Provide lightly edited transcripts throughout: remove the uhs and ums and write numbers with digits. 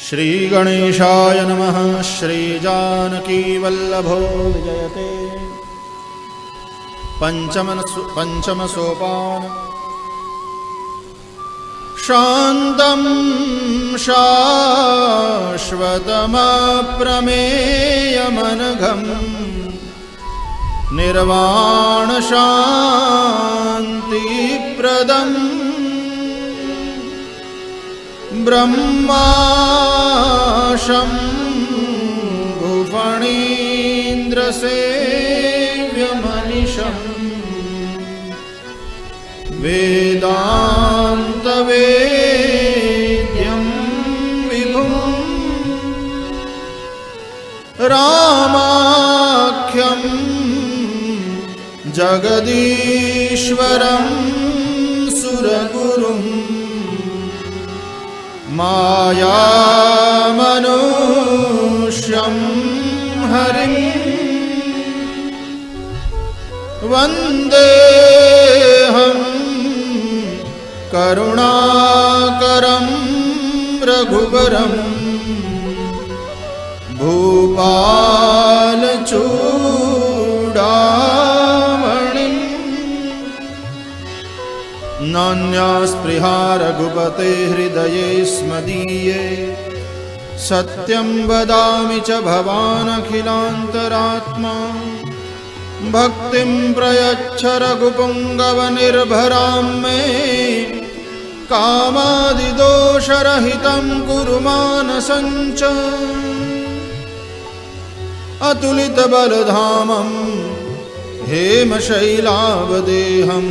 श्री गणेशाय नमः। श्री जानकी वल्लभो विजयते। पंचम सोपान। शान्तं शाश्वतमप्रमेयमनघम् निर्वाण शान्तिप्रदम् ब्रह्माशम्भुफणीन्द्रसेव्यमनिशम् वेदान्तवेद्यं विभुम् रामाख्यं जगदीश्वरं सुरगुरुम् मायामनुष्यं हरिं वन्देऽहं करुणाकरं रघुवरं भूपालचूडामणिं नान्यास्पृहा रघुपते हृदये स्मदीये सत्यं वदामि च भवानखिलान्तरात्मा भक्तिं प्रयच्छ रघुपुङ्गवनिर्भरां मे कामादिदोषरहितं कुरु मानसं च अतुलितबलधामं हेमशैलावदेहं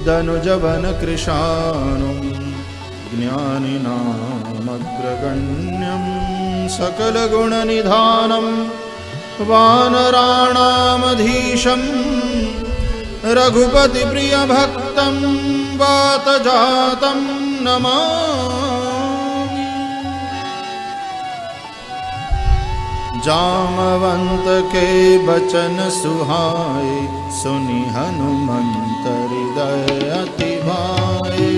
दनुजवनकृशानुं ज्ञानिनामग्रगण्यं सकलगुणनिधानं वानराणामधीशं रघुपतिप्रियभक्तं वातजातं नमामि। जामवंत के बचन सुहाए सुनि हनुमंत हृदय अति भाए।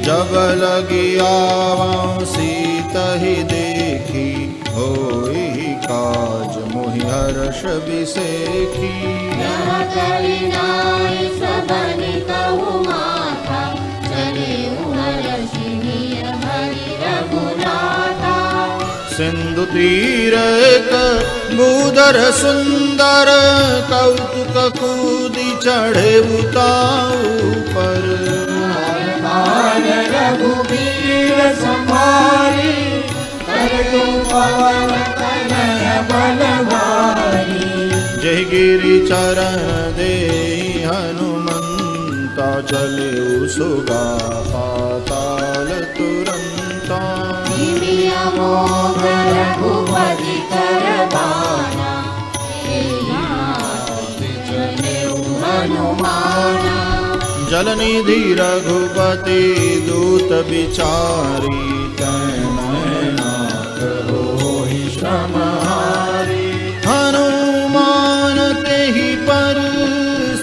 जब लगी आवां सीतहि देखी होई काज मोहि हर्ष बिसेखी। सिंधु तीर एक भूधर सुंदर कौतुक कूदी चढ़े उताऊ पर। रघुबीर संहारी पवन तनय बलवारी। जय गिरि चरण दे हनुमंता चले सुगा पाताल तुरंता। रघुपति करबाना हनुमाना। जलनिधि रघुपति दूत बिचारी तनयनाथ होहि श्रमहारी। हनुमान तेहि पर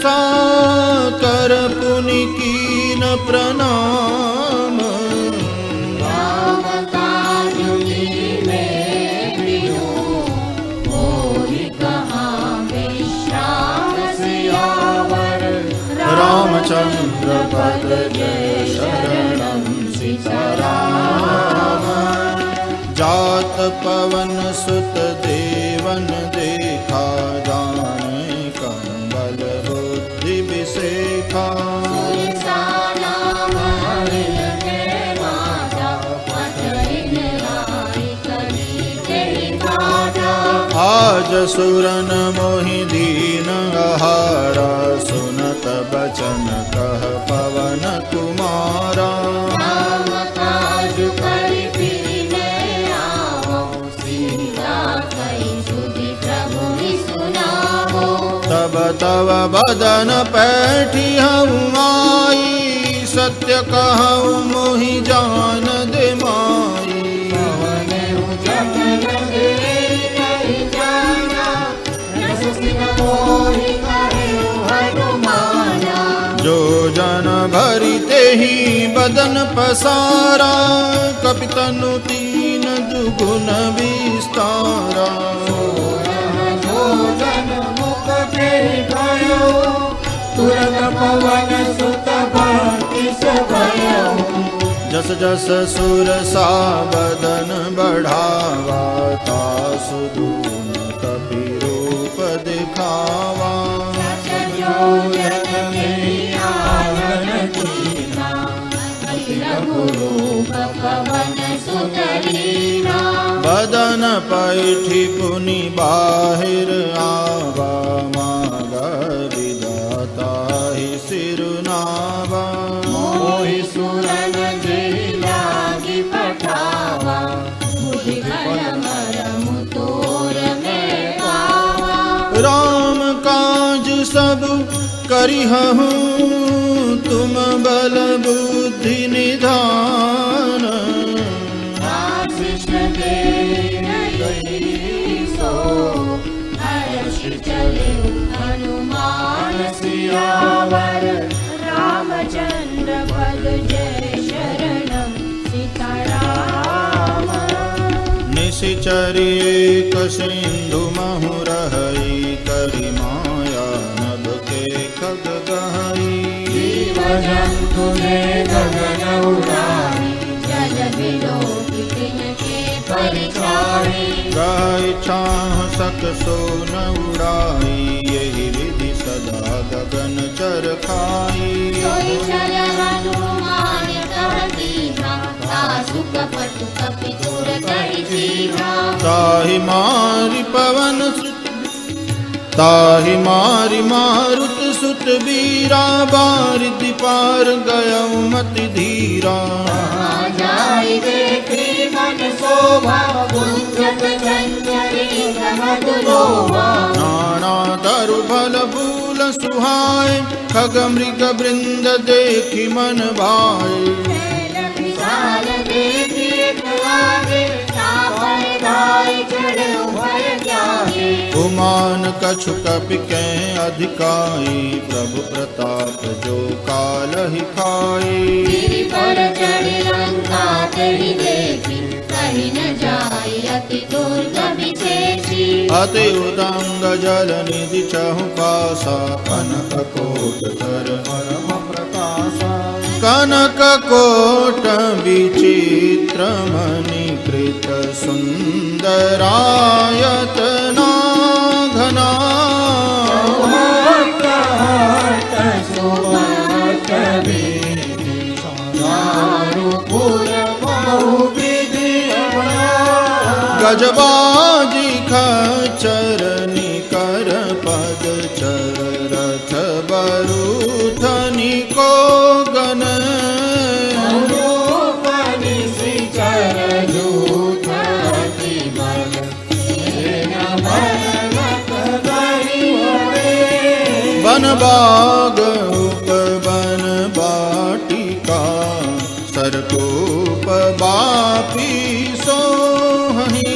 साकर पुनि कीन प्रणाम। रामचंद्र पद जय शरणं सीताराम। जात पवन सुत देवन देखा जाने कंबल बुद्धि विसेखा। आज सुरन मोहि दीन आहारा सुनत बचन कह पवन कुमारा। तब तव बदन पैठी हूँ आई सत्य कहूँ मोहि जान दे माई। मोहि करे भरी ते ही बदन पसारा कपितनु तीन दुगुन विस्तारा जोजन मुख फेरि गयो तुरत पवन सुत बत्तीस भयो जस जस सुर सा बदन बढ़ावा तासु दून कपि रूप दिखावा जोजन मेरी आवन कीना अति लघु रूप पवन सुत लीना बदन पैठी पुनि बाहिर आवा माग विधाता ही सिरुनावा मोहि सुरन जे लागी पठावा बुद्धि बल मरम तोर में पावा राम काज सब करिहहु तुम बल बुद्धि निधान आशीष दे गई सो हर्ष चले हनुमान सियावर रामचंद्र पद जय शरणम सीताराम निशिचरी एक सिंधु महु रहई करि माया नभ के खग गहई जीव जंतु ने गगन उड़ाई जल बिलो तिनके परिचारी गाय छाह सक सो न उड़ाई यही विधि सदा गगन चर खाई सोई चल हनुमान कह दीना तासु कपट कपि तुर कहि सीना ताहि मारि पवन सुत ताहि मारि मारुत सुत बीरा बारिधि पार गयउ मति धीरा जाई देखी मन शोभा गुंजत चंचरी मधुलोभा नाना तरु फल फूल सुहाय खग मृग वृंद देखि मन भाए विशाल देखी आगे सापर धाय चढ़ भय जागे उमान कछु कपि कै अधिकाई प्रभु प्रताप जो कालहि खाई गिरि पर चढ़ी लंका तेरी देखी कहीं न जाई अति दुर्गम विशेषी अति उदंग जल निधि चहु पासा कनक कोट कर परम प्रकाशा कनक कोट विचित्र मणि कृत सुंदरायतना घना गजबाजी खचर निकर पद चर रथ बरूथनि को गन वन बाग उपवन बाटिका सरकूप बापी सोहनी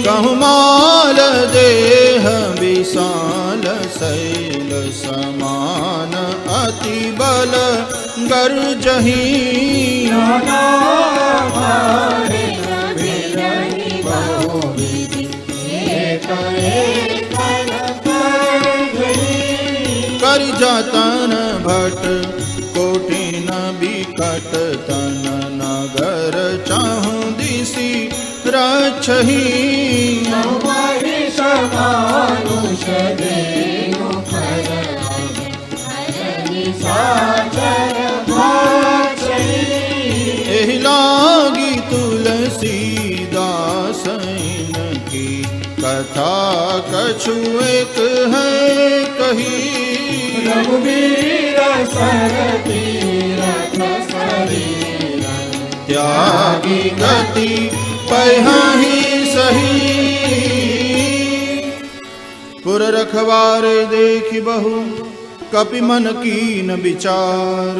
कहु माल देह विशाल शैल समान अति बल गर्जही कर जतन भट कोटि न बिकट तन नगर चाहु दिसी रक्षही मानुष देनु पर साचर भाचरी एहि लागी तुलसीदास की कथा कछु एक है कही रघुवीर सर तीरथ शरीर त्यागी गति पही सही पुर रखवारे देखि बहु कपि मन कीन विचार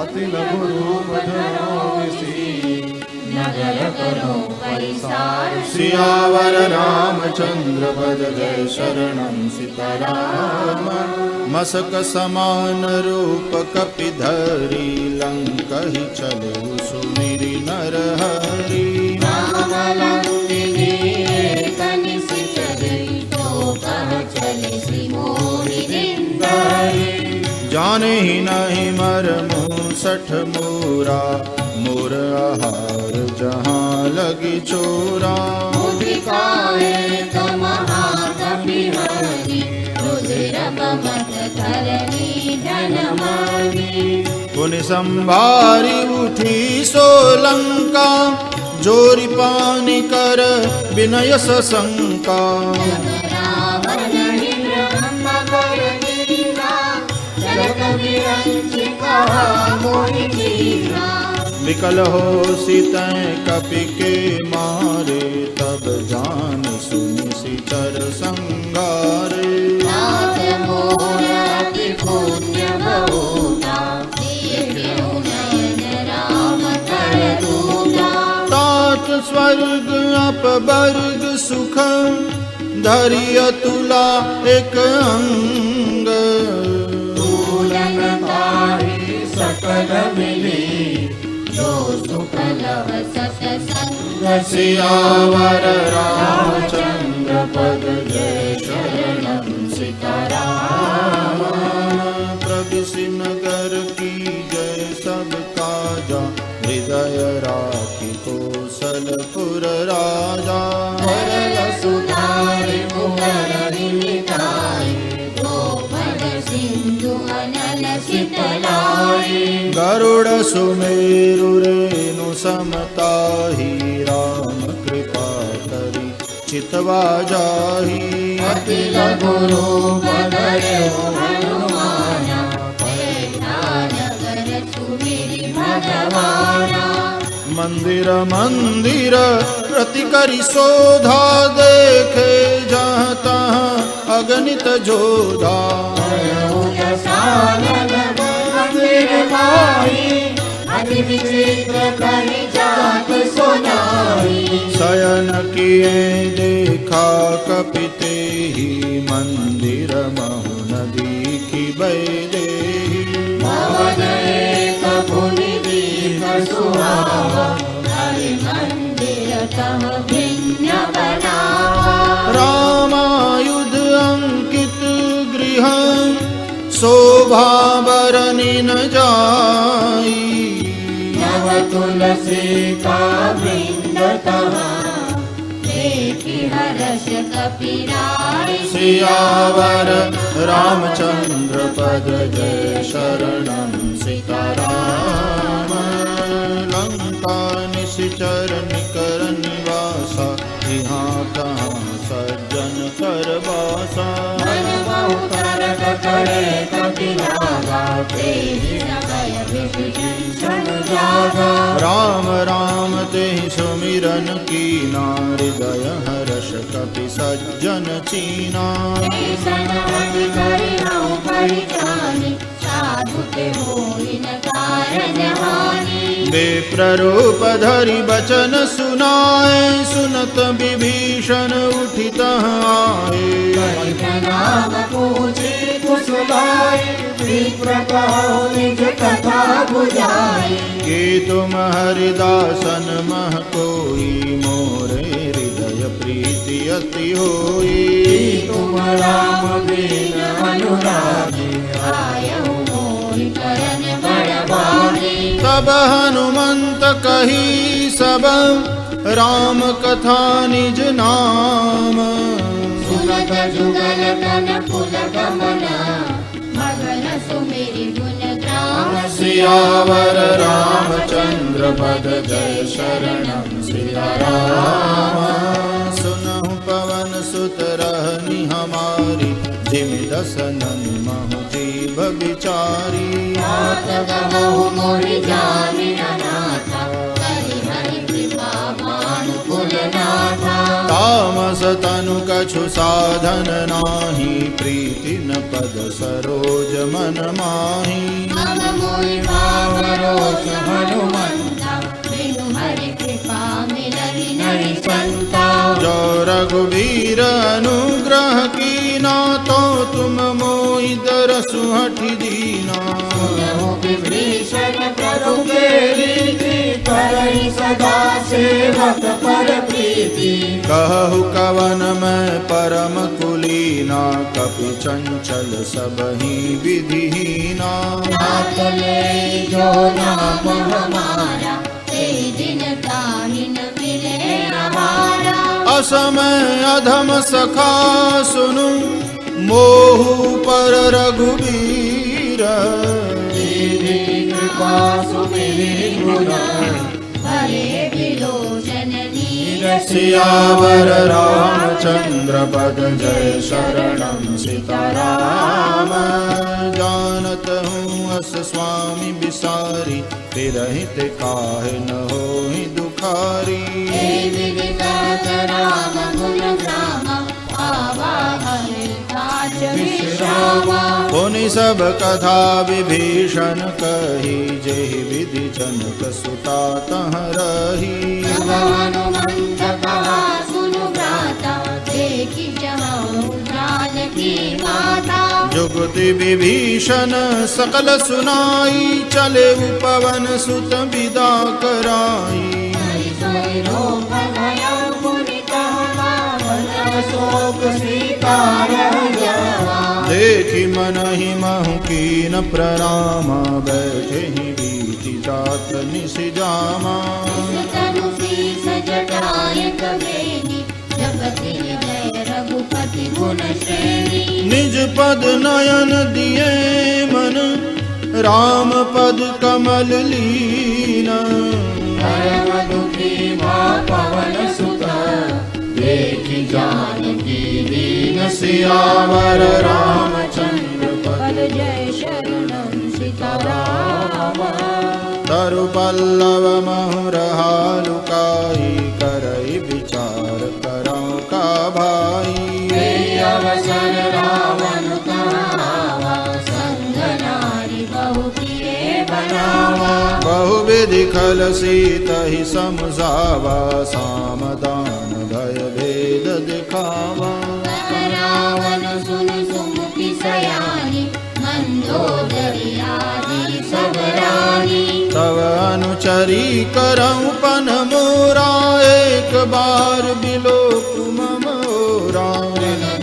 अति लघु रूप धरो विसी नगर करो परिसार सियावर रामचंद्र पद जय शरणं सीताराम मसक समान रूप कपिधरी लंकहि चले सुमिरि नरहरि रामलंकिनी कनिसिचरी तो कह चले श्री मोहि दिनदारी जाने ही नहीं मरमु सठ मूरा मोर आहार जहाँ लगी चोरा मुदिकाए तो महाकपिहरि रुधिर बमत धरणी धनमानी पुनि संभारी उठी सोलंका जोरी पानी कर विनय सशंका रावण ब्रह्म कर दीना जगत विरंचिका मोहि जीवा विकल हो सीतैं कपि के मारे तब जान सुनि सिचर संगारे नाथ मोर अति पुण्य बहुता देखेउ नयन राम कर दूता तात स्वर्ग अपवर्ग सुख धरि अतुला एक अंग तूलन ताहि सकल मिली जो सुख लव सत्संग सियावर रामचंद्र पद जय शरणं सीताराम प्रविशि नगर की जय सब काजा हृदय राखी कौशलपुर राजा सरल सुधारि मुररि मिटाई गोपद सिंधु अनल शीतलाई गरुड़ सुमेरु रेणु समताहि राम कृपा करि चितवा जाहि अति लघु रूप धरयो हनुमाना पैठा नगर सुमिरि भगवाना मंदिर मंदिर प्रति करि शोधा देखे जहाँ तहाँ अगणित जोधा अति विचित्र कहि जात सुनाई शयन किए देखा कपिते ही मंदिर महु नदी की बैदेही भवन एक पुनि दीप सुहावा हरि मंदिर तह भिन्न बनावा रामायुध अंकित गृह शोभा बरनि न जाई नव तुलसी का वृंद तहाँ देखि हर्ष कपिराई सियावर रामचंद्र पद जय शरणं सीताराम लंका निशिचर निकर निवासा यहाँ तहाँ सज्जन कर बासा मन बहु करत करे कपिलागा तेहि समय विभीषण जागा राम राम तेहि सुमिरन कीना हृदय हर्ष कपि सज्जन चीना ईसन अति करिहउ परिजानि साधु के होई न कारण हानि विप्ररूप धरि बचन सुनाए सुनत विभीषण उठित आए नाम पूछे कुशलाय विप्र कहो निज कथा बुझाए कि तुम हरिदासन मह कोई मोरे हृदय प्रीति अति होई तुम राम बिन अनुरागी आयहु मोहि करन बड़बागी तब हनुमंत कही सब राम कथा निज नाम सुनत जुगल तन पुल गमना मगन सुमिरि गुण ग्राम सियावर रामचंद्र पद जय शरणं सियाराम सुनहु पवन सुत रहनि हमारी जिमि दसनन महु जीव बिचारी मात गहु मोहि जानि अनाथा करि हरि कृपा भानु कुलनाथा तामस तनु कछु साधन नाही प्रीति न पद सरोज मन माही मम मोहि भाव रोष हनुमंता बिनु हरि कृपा तुम मोहि दरसु हठि दीना। सुनहु विभीषण प्रभु के रीति, करहि सदा सेवक पर प्रीति। कहु कवन मैं परम कुलीना, कपि चंचल सबहि विधिहीना। नाथ ले जो नाम हमारा, ते दिन ताहि न मिले आहारा। असमय अधम सखा सुनु, मोहु पर रघुबीर। तेरी कृपा सुमिरि गुण, भरे विलोचन नीर। सियावर रामचंद्र पद जय शरणं सीताराम। जानत हूँ अस स्वामी बिसारी, तिरहित काहे न होहि दुखारी। हे विदित राम गुण ग्रामा, आवा हरि काज विश्रामा। पुनि सब कथा विभीषण कही, जेहि विधि जनक सुता तह रही। तब हनुमंत कहा सुनु भ्राता, देखि जहाँ जानकी माता। जुगति विभीषण सकल सुनाई, चले पवन सुत विदा कराई। हरि सोई रोग भयो मुनि कहवा, भजन शोक सीता रह जावा। देखि मनहि महु कीन प्रणामा, बैठे ही बीति जात निसि जामा। तनु शीस जटाय कबेनी, जगति जय रघुपति गुण श्रेणी। निज पद नयन दिए मन, राम पद कमल लीना। परम दुखी माँ पवन सुत, देखि जानकी दीन। सियावर रामचंद्र पद जय शरणं सीताराम। तरु पल्लव महुरहा लुकाई, करई विचार करौ का भाई। हे अवसर रावण कहावा, संग नारी बहु किए बनावा। बहुविधि खल सीतहि समझावा, सामदान भय भेद दिखावा। रावण सुन सुमुखी सयानी, मंदोदरी आदि सब रानी। तव अनुचरी करौ पन मोरा, एक बार बिलोक मम ओरा।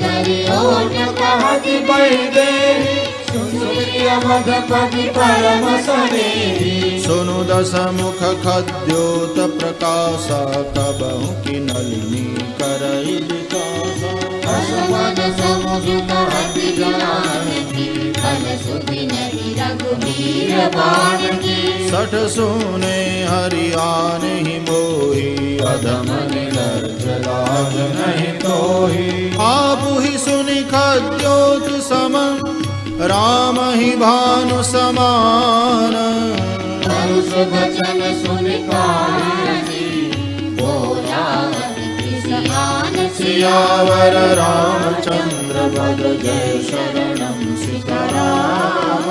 धरि ओट कहति बैदेही, सुनिय मगपति परम सनेही। सुनु दस मुख खद्योत प्रकाशा, कबहु की नलिनी करई विकासा। असमन समुझत अति जानकी, फल सुधि नहीं रघुबीर बानकी। सठ सुने हरियान ही मोही, अधम निर्लज्ज लाज नहीं तोही। आप ही सुनि खद्योत सम, राम ही भानु समान। परुष वचन सुनि कानसी, बोला अति कृष्ण सियावर रामचंद्र पद जय शरणं सीताराम।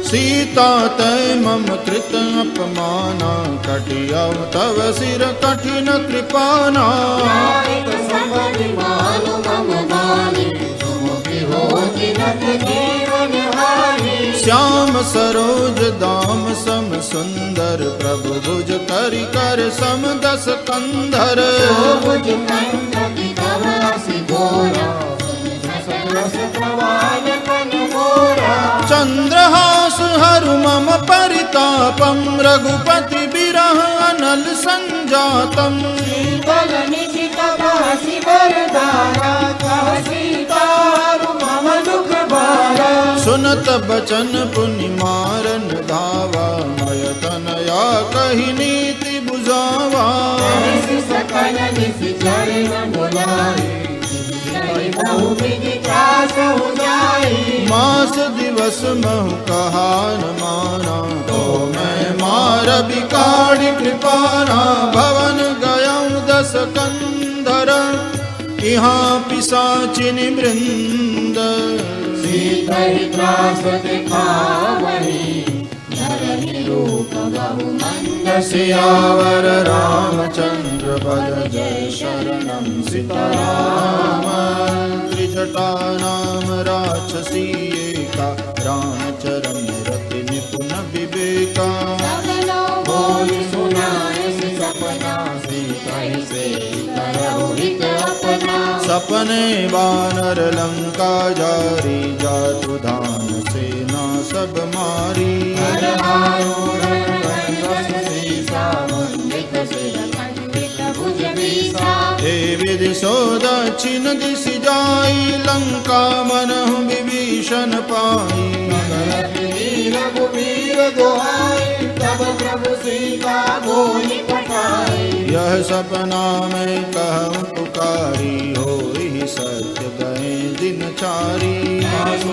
सीता तय मम कृत अपमाना, कटियौ तव सिर कठिन कृपाना। श्याम सरोज दाम सम सुंदर, प्रभु भुज करि कर सम दस कंधर। चंद्रहास हरु मम परितापम, रघुपति बिरह अनल संजातम। सुनत बचन पुनि मारन धावा, मय तनया कहि नीति बुझावा। मास दिवस महु कहा न माना, तो मैं मार बिकाड़ी कृपाना। भवन गयौ दस कंधर, यहाँ पिशाचिनि वृंद। सीतहि त्रास दिखावहि, नर ही रूप बहु मंद सियावर रामचंद्र पद जय शरणं सीताराम त्रिजटा नाम राक्षसी एका रामचरण रति निपुण विवेका बोल सुनाए सपना सीता से करहु हित अपना सपने वानर लंका जारी जातु धान सेना सब मारी हे विधि सो दक्षिण दिश जाई लंका मनहु विभीषण पाई रघुवीर दोहाई तब प्रभु सीता बोली पठाई यह सपना में कहूँ पुकारी होई सत्य गए दिन चारी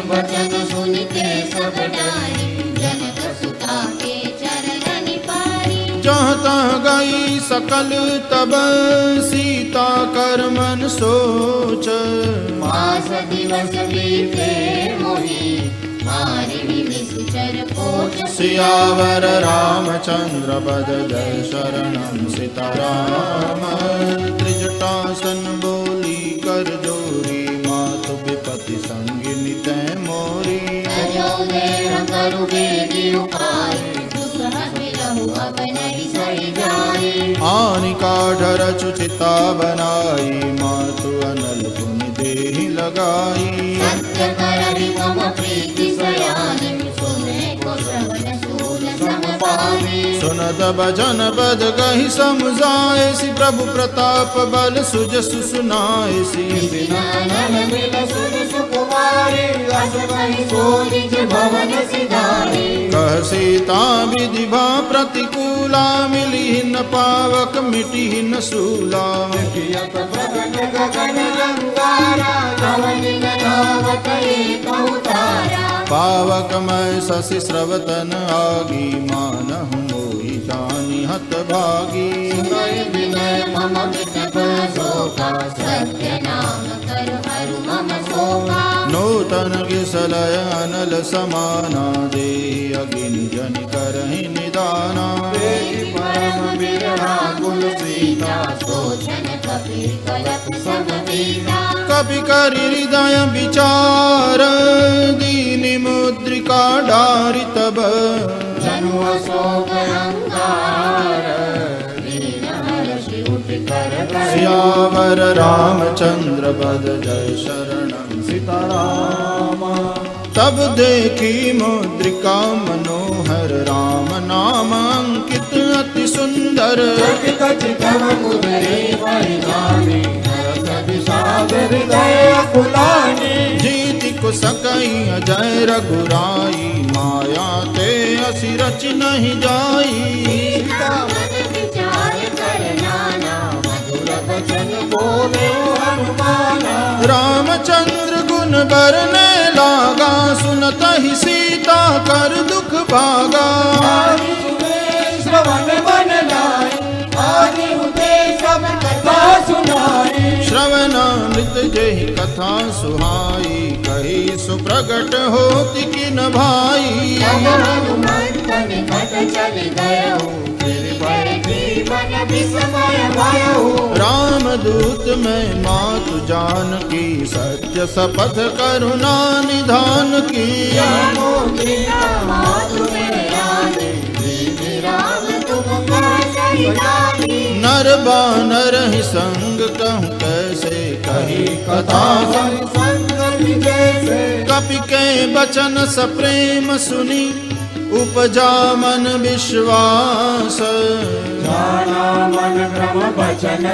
वचन सुन के सब डारी जनक सुता के चरण निपारी जहाँ तहाँ गई सकल तब सीता कर मन सोच मास दिवस बीते मोही मारी निश्चर पोच सियावर रामचंद्र पद जय शरणं सीताराम त्रिजटासन बोली कर जोरी मातु विपति संगिनी तै मोरी अयोध्या करु बेगी उपाय दुसह मिलहु अब नहीं सही जाए आनि काढ़र चुचिता बनाई मातु अनल पुनि देहि लगाई सत्य करहि मम प्रीति सयानी सुने को श्रवण शूल समपानी सुनत भजन पद कहि समझाए सि प्रभु प्रताप बल सुजसु सुनाए सि नयन मिल सुर सुकुमारी अस कहि सोनिज भवन सिधारी कह सीता विधि भा प्रतिकूला मिली न पावक मिटी न सूला प्रगट गगन रंगारा धवनि नावत एक उतारा पावक मैं शशि स्रवतन आगी मानहु मोहि जानि हत भागी विनय मम विटप शोका सत्य नाम कर हरु मम शोका नूतन किसलय अनल समाना दे अगिनि जनि करहि निदाना परम बिरहा कुल सीता सोचन कपि कलप समदीना कपि करि हृदय विचार दीनि मुद्रिका डारि तब जनु अशोक अंकार दीन हर्षि उठ कर सियावर रामचंद्र पद जय शरणं सीताराम तब देखी मुद्रिका मनोहर राम नाम अंकित अति सुंदर जीति कुसकई अजय रघुराई माया ते असि रच नहीं जाई रामचंद्र गुण बरने लागा सुनत ही सीता कर दुख भागा श्रवण बन लाई आदि उदे सब कथा सुनाई श्रवणामृत जहि कथा सुहाई कही सुप्रगट होति किन भाई हनुमंतन घट चल गयो जीवन विस्मय भयो रामदूत में मातु जानकी सत्य शपथ करुणा निधान की नर बानर ही संग कहूँ कैसे कही कथा कपि के बचन सप्रेम सुनी उपजा मन विश्वास जाना मन क्रम बचन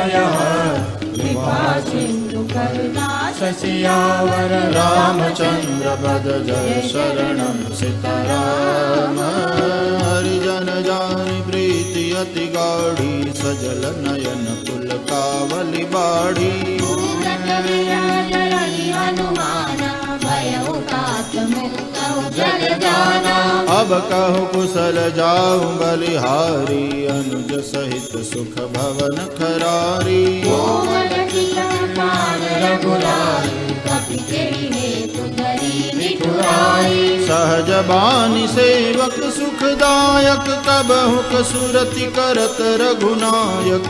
सियावर रामचंद्र पद जय शरणं सीताराम हरिजन जानि प्रीति अति गाढ़ी सजल नयन कुल कावली बाढ़ी अब कहु कुशल जाऊं बलिहारी अनुज सहित सुख भवन खरारी चतुराई सहज बानी सेवक सुखदायक कबहु कसुरति करत रघुनायक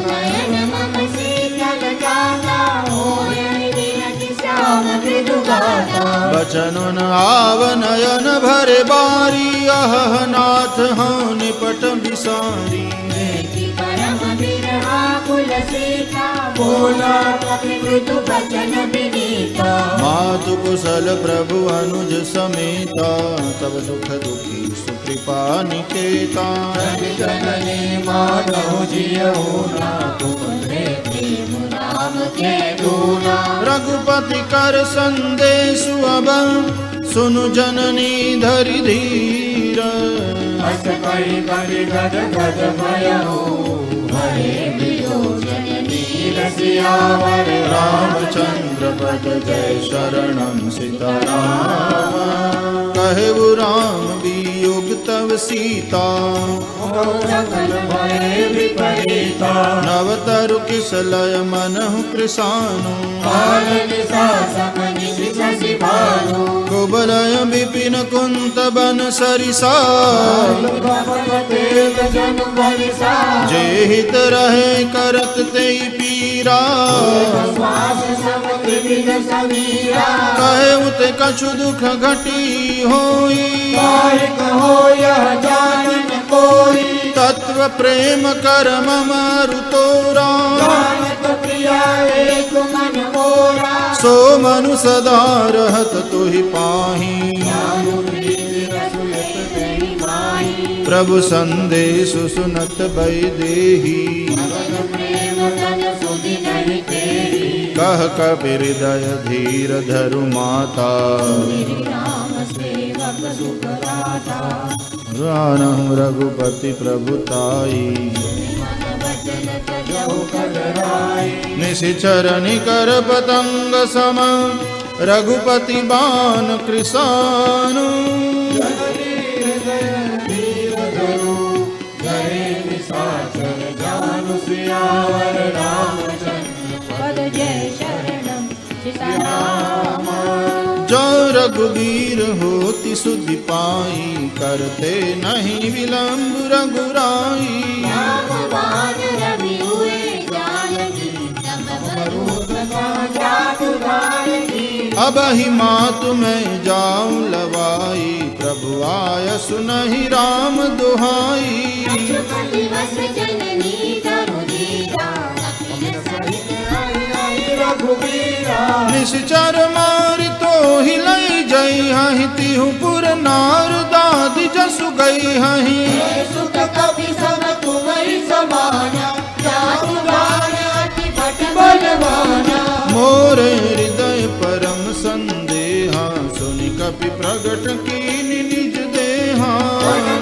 नयन मम शीतल जाता होय विरति श्याम मृदु गाता बचन न आव नयन भरे बारी अह नाथ हाँ निपट बिसारी देखि परम बिरहा कुल सीता बोला कपि मृदु बचन विनीता मातु कुशल प्रभु अनुज समेता तब दुख दुखी सुकृपा निकेता जननी माधव जियऊ ना तुम्हारे प्रेम राम के दूना रघुपति कर संदेश अब सुनु जननी धरि धीर अस करि करि गद गद भयऊ हरे वियोजन सियावर रामचंद्र पद जय शरणम सीताराम कहु राम वियोग तव सीता सकल भय विपरीता नव तरु किसलय मनहु कृसानु शशि भानु कुबलय विपिन कुंत बन सरिसा जनु भरिसा जे हित रहे करत ते पीरा श्वास सब विविध समीरा कहे उत कछु दुख घटी होई कहो यह जानन कोई तत्व प्रेम कर ममरु तोरा जानत प्रिया एक मन मोरा सो मनु सदा रहत तुहि पाही प्रभु संदेश सुनत बैदेही कह कबीर हृदय धीर धरु माता रानहु रघुपति प्रभुताई निशिचर निकर पतंग सम रघुपति बान कृसानु जो रघुवीर होति सुधि पाई करते नहीं विलंब रघुराई अब ही मातु में जाऊं लवाई प्रभु आय सुनहि राम दुहाई निश्चर मारि तो हिलई जई हहि तिहु पुर नार दादी जसु गई हहि सुख कवि सब तुम्हारी समाना जातु गान अति भट बलवाना मोरे हृदय परम संदेहा सुनि कपि प्रगट कीनि निज देहा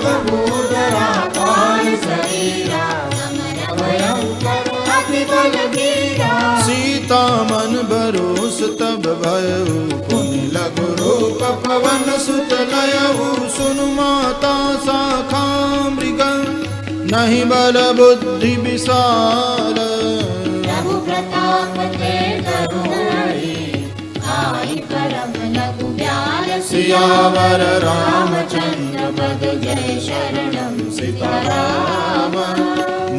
कबूतरा कान शरीरा समर भयंकर अति बलवीरा सीता मन बरोस तब भयउ पुनि लघु रूप पवन सुत लयउ सुनु माता शाखा मृग नहीं बल बुद्धि विशाल प्रभु प्रताप ते करुणाई आई परम लघु ब्याल सियावर रामचंद्र पद जय शरणम सीताराम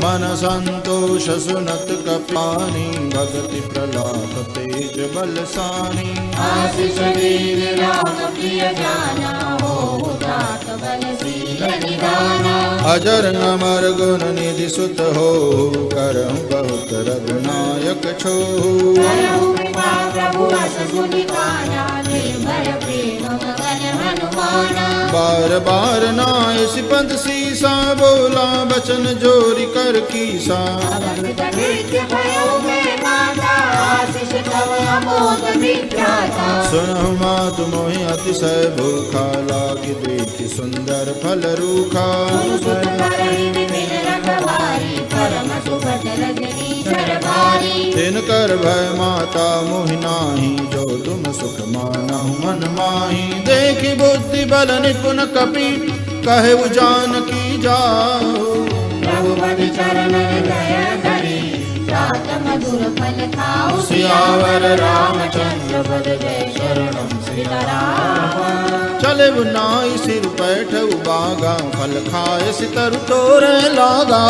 मन संतोष सुनत कपानी भगति प्रलाप तेज बलसानी आशीष दीन राम प्रिय जाना हो दात बलशील निदाना अजर अमर गुण निधि सुत हो करहु बहुत रघुनायक छो करहु कृपा प्रभु अस सुनि काना निर्भय प्रेम मगन हनुमाना बार बार नाय सिपंत सीसा बोला बचन जोरी कर कीसा भक्त नित्य भयो में माता आशीष तव अमोघ विख्याता सुनहु मातु मोहि अतिशय भूखा लागी देखि सुंदर फल रूखा सुत करहि विपिन रखवारी परम सुभट रजनी शरभारी तिनकर भय माता मोहि नाही जो तुम सुख मानहु मन माही देखि बुद्धि बल निपुण कपि कहे जानकी जाओ रघुपति चरण दया धरी तात मधुर बल खाओ सियावर रामचंद्र पद जय शरणम सीताराम। चले नाई सिर पैठ उबागा, फल खाए सितर तोरे लागा।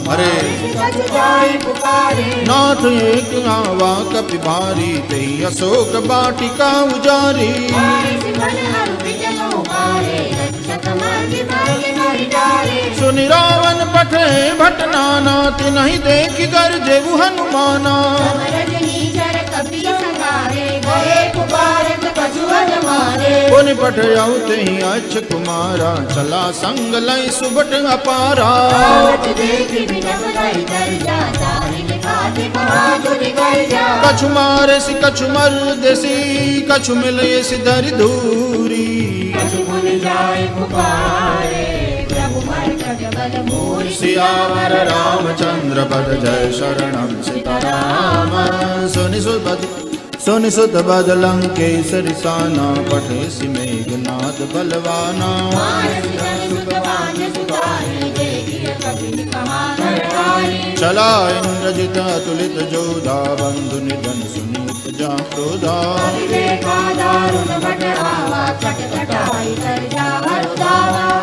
अरे नाथ एक आवा कपि भारी, तेहि अशोक वाटिका उजारी। सुनि रावण पठे भट नाना, तिन्हि देखि गरजेउ हनुमाना। पुनि पठयउ तेहि अच्छ कुमारा, चला संग लय सुबट अपारा। कछु मारे सि कछु मर देसी, कछु मिलये सि धरि धूरी। सियावर रामचंद्र पद जय शरणम सीताराम। सुनि सुत बद लंकेसरि साना, पठे सि मेघनाद बलवाना। चला इंद्रजित अतुलित जोधा, बंधु निधन सुनीत जा क्रोधा।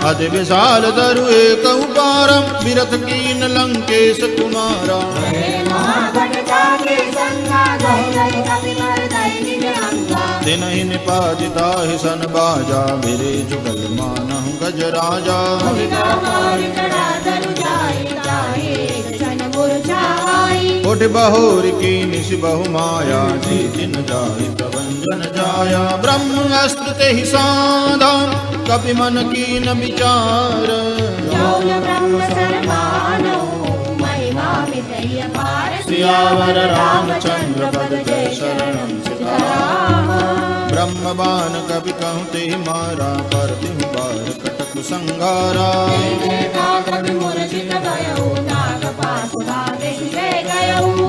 अति विशाल तरु एक पारम, विरथ कीन लंकेश कुमारा। तिन्हि निपातिता हि सन बाजा, मेरे जुगल मानहु गजराजा। उठ बहोर की निश बहु माया, जी जिन जाहि प्रभंजन जाया। ब्रह्म अस्त्र तेहि साधा, कपि मन कीन विचार। सियावर रामचंद्र पद जय शरणम सीताराम। ब्रह्म बाण कपि कहूँ तेहि मारा, पर तिहु बार कटक संगारा।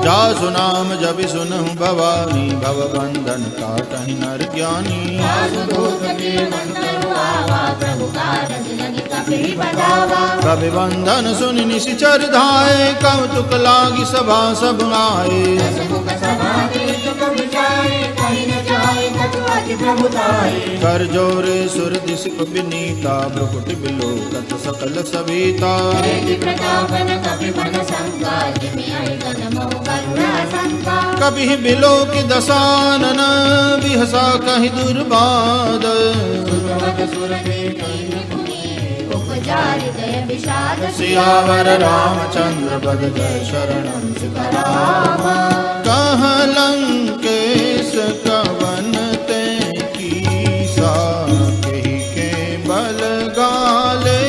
जासु नाम जपि सुनहु भवानी, भव बंधन काटहि नर ज्ञानी। कपि बंधन सुनि निशिचर धाये, कौतुक लागी सभा सब आए। कर जोरे सुर दिश विनीता, भ्रुकुटि बिलोकत सकल सविता। कभी बिलोक दसानन, बिहसा कहि दुर्बाद। सियावर रामचंद्र पद जय शरणम सीताराम। कह लंकेश कवन ते कीसा, कहि के बल गाले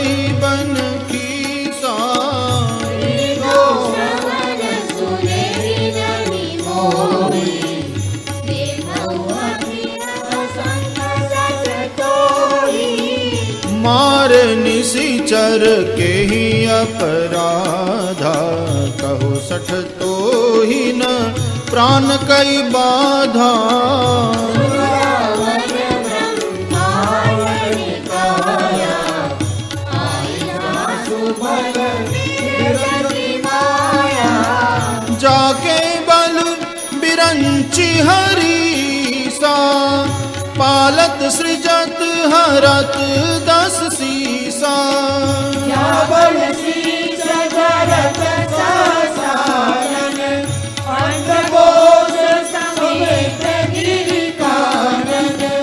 बन कीसा। मारे निशिचर के ही अपराधा, कहो सठ तो ही न प्राण कई बाधा। जाके बल बिरंची हरीसा, पालत सृजत हरत दस सीसा।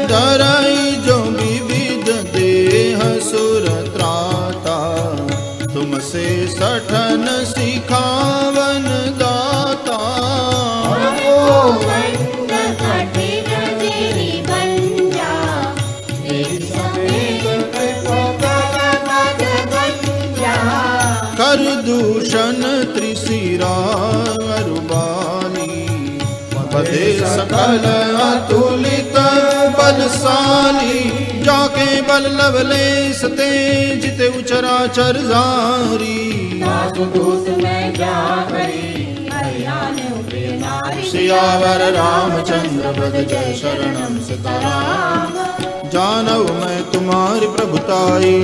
धरई जो विविध देह सुर त्राता, तुमसे सठन सिखावन दाता। कर दूषण त्रिशिरा अरुबाली, पदे सकल अतुलित बलशाली। जाके बल लवलेश ते, जिते उचराचर जारी। सियावर रामचंद्र पद जय शरणम सीताराम। जानव मैं तुम्हारी प्रभुताई,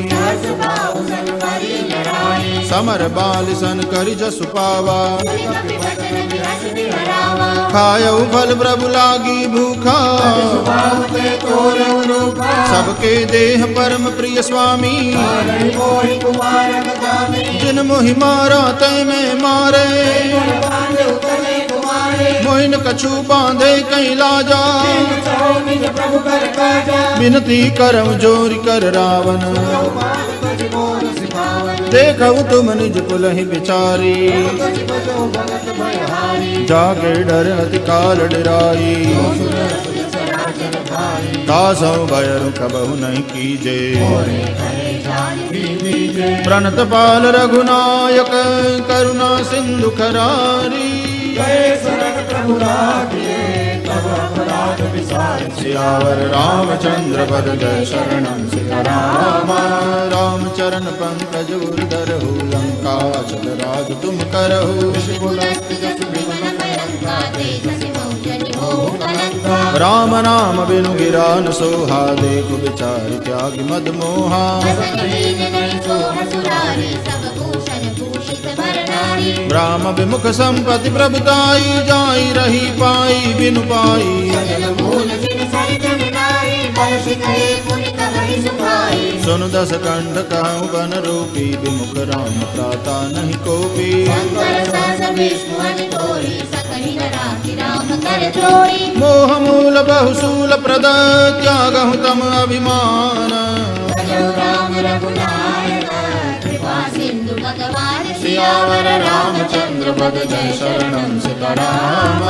समर बाल सन करि जसु पावा सुनि कपि वचन विरस बिहरावा खायऊ फल प्रभु लागी भूखा सुभाव के तोरऊ रूपा सबके देह परम प्रिय स्वामी मारई मोहि कुमार बदामी जिन मोहि मारा तय में मारे बांधे उतरे कुमारे मोहिन कछु बांधे कहीं लाजा चाहो निज प्रभु कर काजा विनती करम जोरि कर रावण बात तुझ मोर सिखावन देखऊ तुम निज कुलहि बिचारी तुझ बजो भगत भयहारी जागे डर अति काल डराई सराचर भाई तासौ भयरु कबहु नहीं कीजे करे जान बीजे प्रणत पाल रघुनायक करुणा सिंधु खरारी गए शरण प्रभु राखिए तब अपराध विसार सियावर रामचंद्र पद जय शरणं सीताराम रामचरण पंकज उर्धरहु लंका चल राज तुम करहु पुलस्त जस विमन भयंका तेजस मौजनि मोह कलंका राम नाम बिनु गिरा न सोहा देखु विचार त्याग मद मोहा बसन लीन नहीं सो हसुरारी सब भूषण भूषित भर नारी राम विमुख संपत्ति प्रभुताई जाई रही पाई बिनु पाई सकल मूल जिन सरजन नारी बल शिखरे पुनि कबहि सुखाई सुन दस कंठ कहूँ बन रूपी विमुख राम प्राता नहीं कोपी शंकर सहस विष्णु अनि तोरी सकहि नराति राम कर जोड़ी मोह मूल बहुशूल प्रद त्यागहु तम अभिमान भजो राम रघुनायक कृपा सिंधु भगवान सियावर रामचंद्र पद जय शरणं सीताराम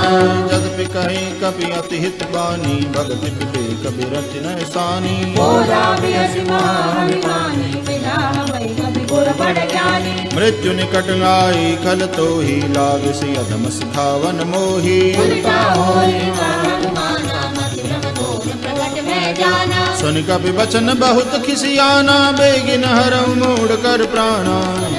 जगति कहीं कपि अति हित बानी भगति विवेक बिरच न सानी बोला बियसि महाभिमानी बिना हमै कभी गुर बड़ ज्ञानी मृत्यु निकट आई खल तो ही लाग सी अधम सिखावन मोही उल्टा होई हनुमाना मधुरम दोष प्रगट में जाना सुन कपि वचन बहुत खिसियाना बेगिन हरऊ मोड़ कर प्राणा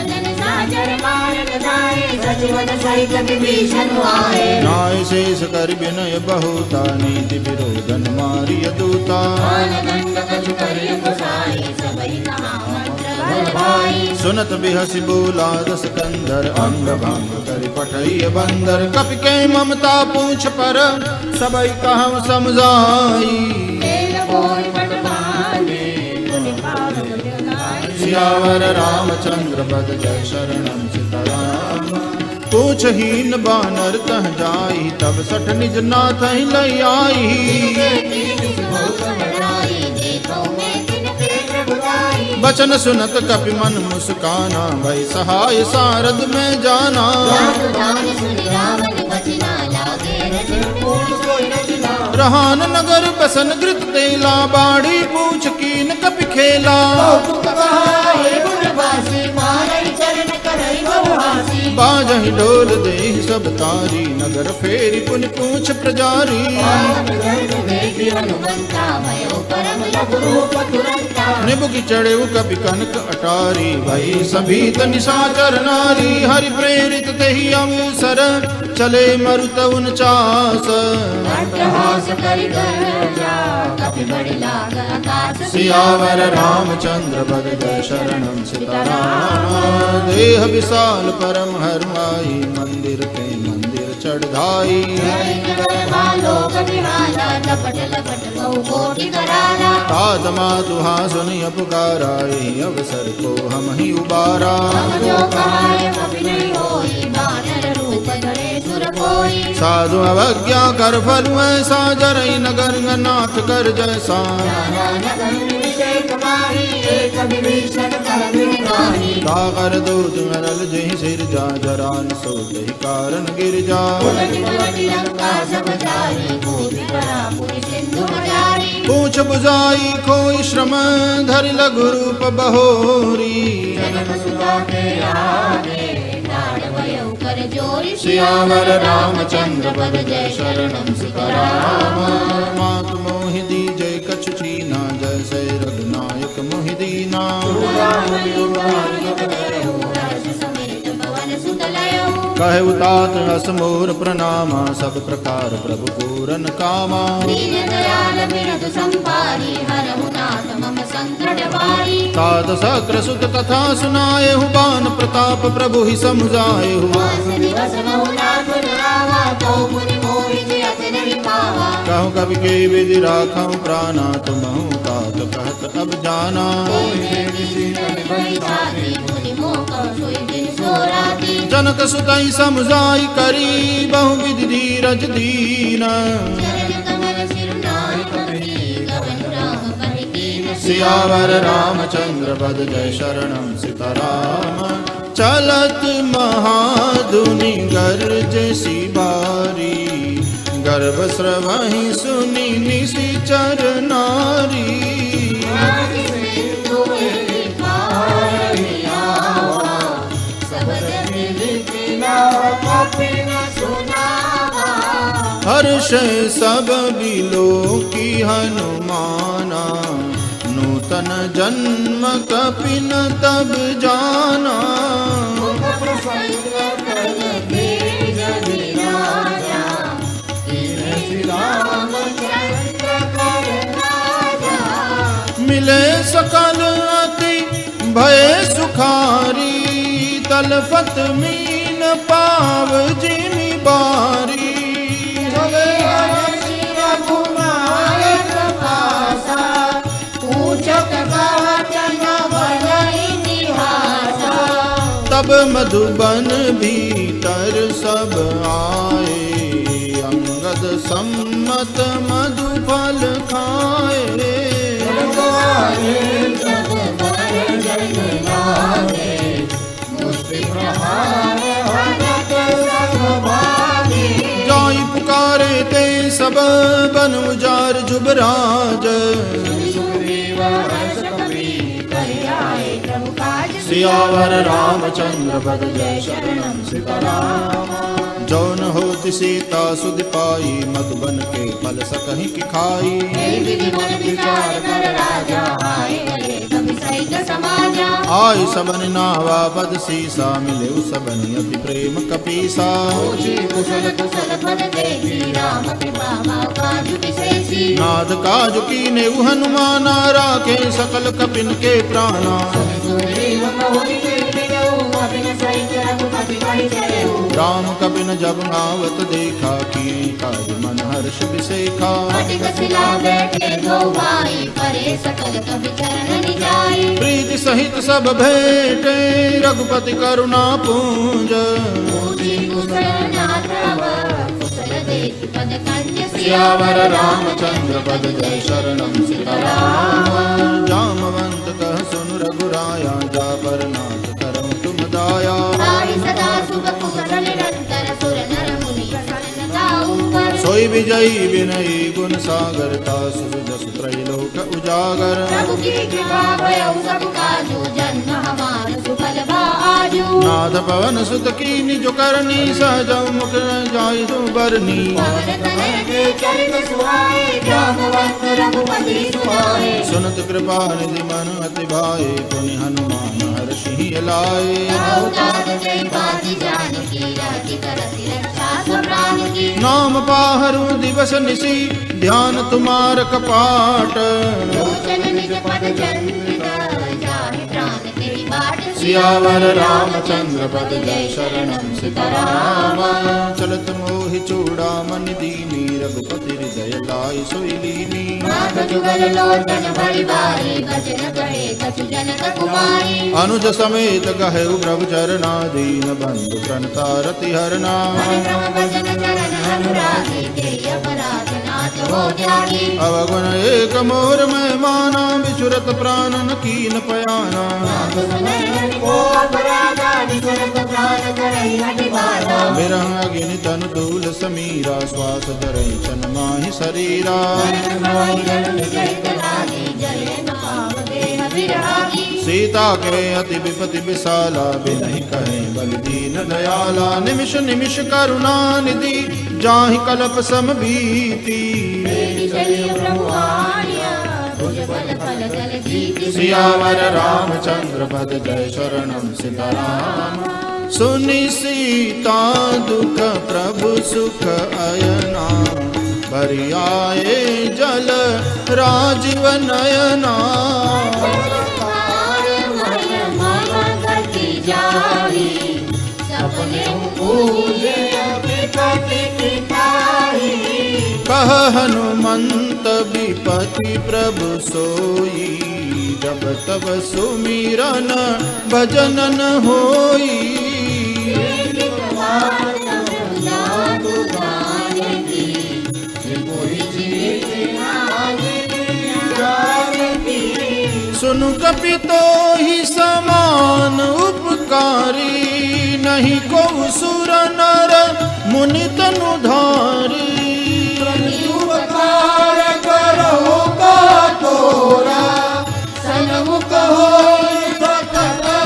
जन साजर मारन जाए सजीवन सहित विभीषण आए नाय शेष कर विनय बहुता नीति विरोधन मारिय दूता काल दंड कछु करिय गोसाई सबहि कहा मंत्र बल भाई सुनत बिहसि बोला दस कंदर अंग भंग कर पठइय बंदर कपि के ममता पूछ पर सबई कहम समझाई तेल बोल पट बांधे तुनि पावन जगाई सियावर रामचंद्र पद जय शरणं सीताराम पूछ हीन बानर तह जाई तब सठ निज नाथ ही लई आई बचन सुनत कपि मन मुस्काना भई सहाय सारद में जाना रहान नगर बसन गृत तेला बाड़ी पूछ कीन कपि खेला बाजहि ढोल देहि सब तारी नगर फेरी पुन पूछ प्रजारी निबुकी चढ़े कपि कनक अटारी भई सभी निशाचर नारी हरि प्रेरित तेहि अवसर चले मरुत उनचास सियावर रामचंद्र पद जय शरणं सीताराम देह विशाल परम हरमाई मंदिर के मंदिर चढ़ाई तात मातुहा सुनिय पुकारा एहि अवसर को हम ही उबारा साधु अवज्ञा कर फल ऐसा जरई नगर नाथ कर जैसा सागर दूत मरल जहि सिर जा जरान सो दहि कारण गिर जा पूछ बुझाई खोई श्रम धरि लघु रूप बहोरी सियावर रामचंद्र पद जय शरणं सीताराम मात मोहि दीजय कछु छीना जैसे रघुनायक मोहि दीना कहे उतात असमोर प्रणामा सब प्रकार प्रभु पूरन कामा दीन दयाल बिरध संपारी हरहु नाथ मम संकट बारी साध सक्र सुत कथा सुनाए हु बान प्रताप प्रभु ही समुझाए हु मास दिवस बहु नाथ आवा तो मुनि मोहि जियत नहीं पावा कहूँ कवि के विधि राखऊँ प्राणा तुमहु तात कहत अब जाना मुनि मोह कहु सोई दिन सो राती जनक सुतई समुझाई करी बहु विधि धीरज दीन चरण कमल सिरुनाई कपि गवन राम परिकीन सियावर रामचंद्र पद जय शरणम सीताराम चलत महाधुनि गर्ज सी बारी गर्भ स्रवहि सुनि निशिचर नारी हर्ष सब बिलो की हनुमाना नूतन जन्म कपिन तब जाना मिले सकल अति भय सुखारी तलफत मीन पाव जिमि बारी तब मधुबन भीतर सब आए अंगद सम्मत मधुफल खाए जाई पुकारे ते सब बन उजार जुबराज सियावर रामचंद्र पद जय शरणम सीताराम जौन होति सीता सुध पाई मधुबन के फल सकहि की खाई आई सबन नावा पद सीसा मिले सबन अति प्रेम कपीसा नाद काजु कीने हनुमाना राखे सकल कपिन के प्राणा राम कपिन जब आवत देखा किए काज मन हर्ष विसेखा प्रीति सहित सब भेटे रघुपति करुणा पूंज सियावर रामचंद्र पद जय शरणम सीताराम जामवंत कह सुन रघुराया जा पर नाथ करम तुम दाया सोई विजयी विनयी गुण सागर तासु जस त्रैलोक उजागर नाथ पवन सुत कीनि जो करनी सहज मुख जाय जो बरनी सुनत कृपा निधि मन अति भाए पुनि हनुमान हर्षि लाए नाम पाहरु दिवस निसी ध्यान तुम्हार कपाट सियावर रामचंद्र पद जय शरणम सीताराम चलत मोहि चूड़ामन दीनी रघुपति हृदय लाई सोई लीनी अनुज समेत गहेउ प्रभु चरना दीन बंधु प्रणता रति हरना अवगुण एक मोर मेहमाना बिछुरत प्राणन कीन पयाना बिरह अग्नि तन दूल समीरा श्वास धरई चन माहि शरीरा सीता के अति विपति विशाला बिनहि कहे बल दीन दयाला निमिष निमिष करुणा निधि जाहि कल्प सम बीती सियावर रामचंद्र पद जय शरणम सीताराम सुनि सीता दुख प्रभु सुख अयना भरि आए जल राजीव नयना। कह हनुमंत विपति प्रभु सोई, जब तब सुमिरन भजन न होई। सुनु कपि तो ही समान उपकारी, नहीं को सुर नर मुनि तनु धारी। उपकार करो का तोरा, सन्मुख होई भक्त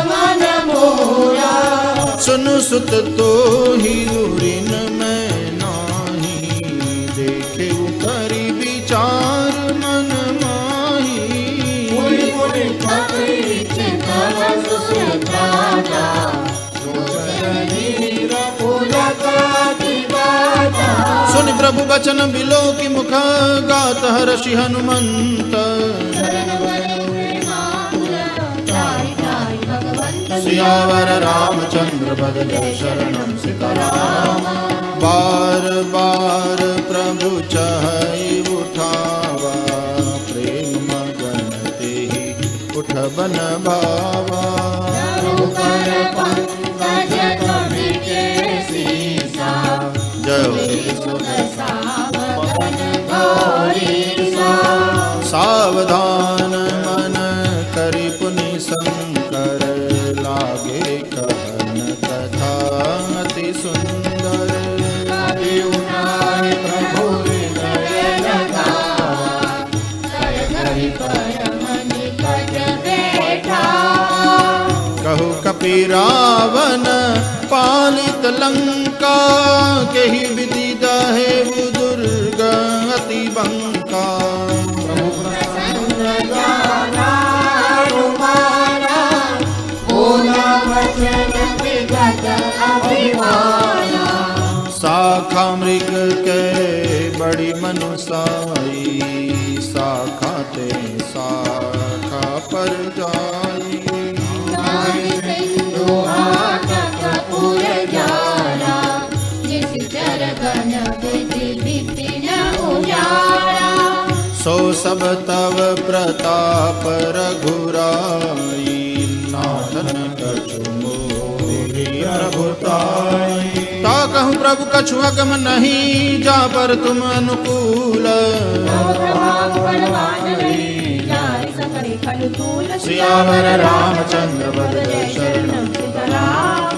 मन मोरा। सुनु सुत तो ही उरिन में नाही, देखे करी विचार मन माही। मुनि मुनि कपि चितव सुसुत्राता, सुनि प्रभु बचन बिलो की मुख, गात हर्षि हनुमंत। सियावर रामचंद्र पद जय शरणम सीताराम। बार बार प्रभु चहई उठावा, प्रेम मगन तेहि उठ बन भावा। सावधान मन करि पुनि शंकर, लागे कहन कथा अति सुंदर। प्रभु हृदय लगावा, कर परम निकट बैठा। कहु कपि रावण पालित लंका, केहि विधि दहेउ दुर्ग अति बंका। शाखा मृग के बड़ी मनुसाई, शाखा ते शाखा पर जाई। सो सब तव प्रताप रघुराई, नाथन कछु मोहि प्रभुताई। ता कहूँ प्रभु कछु अगम नहीं, जा पर तुम अनुकूल। सियावर रामचंद्र पद जय शरणम सीताराम।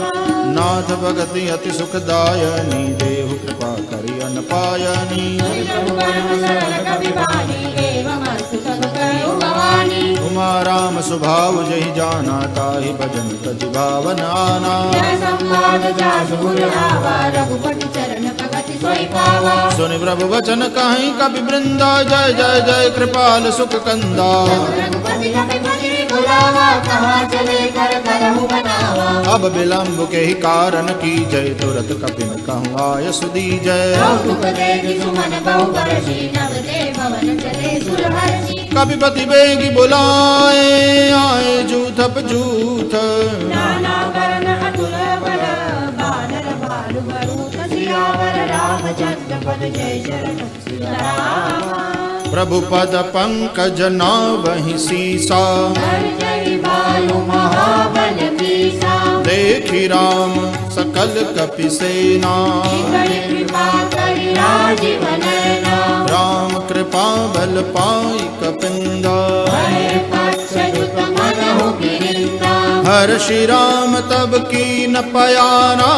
नाथ भगति अति सुखदायनी, देहु कृपा करि अन पायनी। उमा राम स्वभाव जहि जाना, ताहि भजन तजि भावन आना। सुनि प्रभु वचन कहीं कपि वृंदा, जय जय जय कृपाल सुख कंदा। अब विलंब के ही कारण की जय, तुरत कपिन कहूँ आय सुदीजय। कपिपति बेगी बुलाए, आए जूथप जूथ। प्रभु पद पंकज नावहि सीसा, देखि राम सकल कपि सेना। राम कृपा बल पाई कपिंदा, हर्षि राम तब कीन पयाना।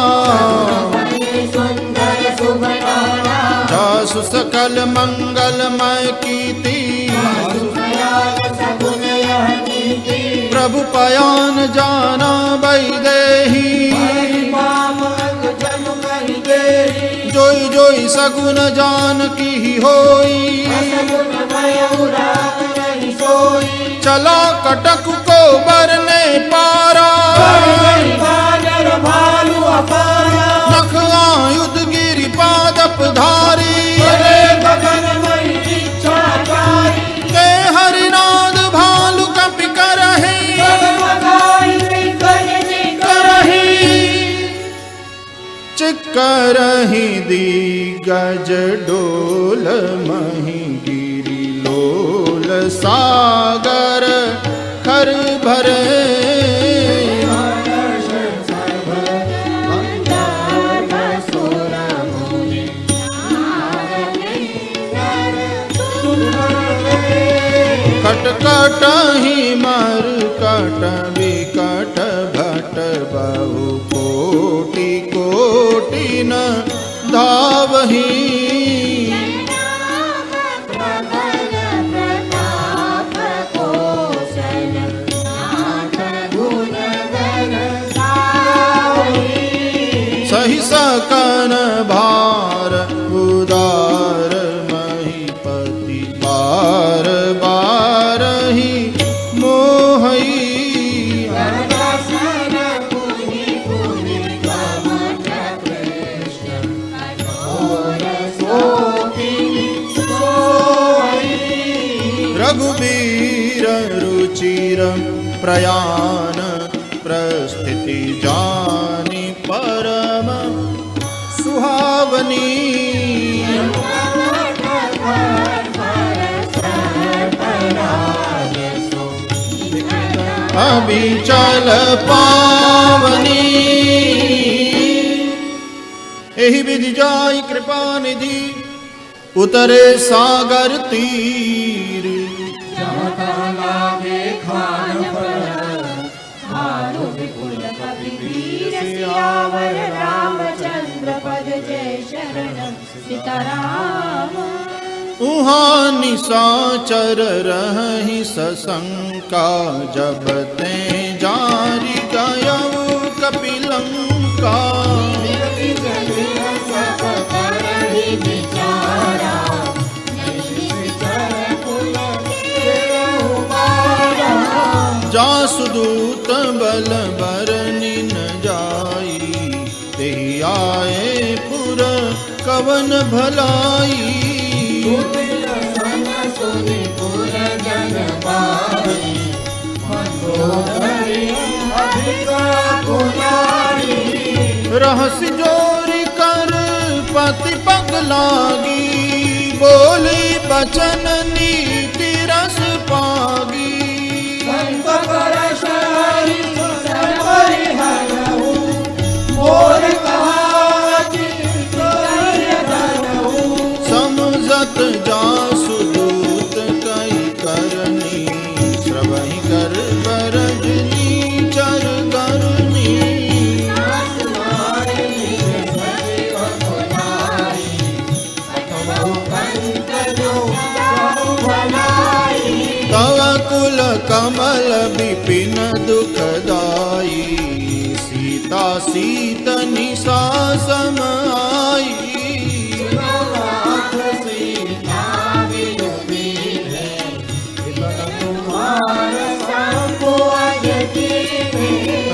जासु सकल मंगलमय कीर्ति, प्रभु पयान जाना वैदेही। जोई जोई सगुन जान की होई, चला कटक को बरने पारा। नख आयुध गिरि पादप धारी, करहि दिग्गज डोल मही गिरि लोल सागर खर भरे कटकटहि मरकट विकट भट बहु कोटि कोटि न धावहि सहि सकन भार उदार महीपति बार बार ही मोहई रघुबीर रुचिर प्रयाण प्रस्थिति जानी परम सुहावनी अभिचल पावनी एहि विधि जाई कृपा निधि उतरे सागर तीर सियावर रामचंद्र पद जय शरणम सीताराम। उहाँ निशाचर रहि सशंका जब ते जारी गयऊ कपिलंका जासुदूत बल बरनि न जाई तेहि आए पुर कवन भलाई रहस्य जोरी कर पति पग लागी बोली बचन नीति रस पागी समझत जासुदूत कई करनी श्रवहि कर बरजनी चर करनी तव कुल कमल विपिन दुखदाई सीता सीत निशा समाई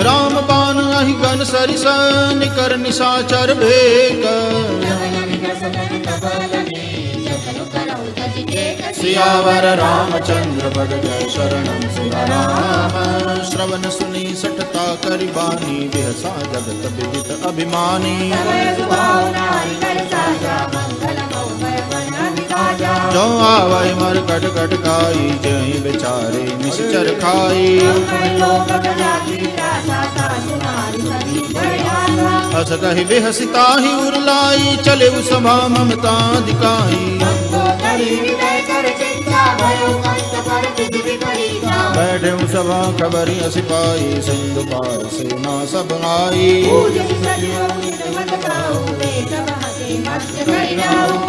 राम बाण अहि गन सरिस निकर निशाचर भेक सियावर रामचंद्र पद जय शरणम सीताराम। श्रवण सुनी सठता करि बानी बिहसा जगत विदित अभिमानी जो आवै मर कट कट खाई जय बेचारे निश्चर खाई हस कहि बेहसिताहि उरलाई चले सभा ममता दिखाई बैठे सभा खबरी सिपाही सिंधु पार सेना सब आई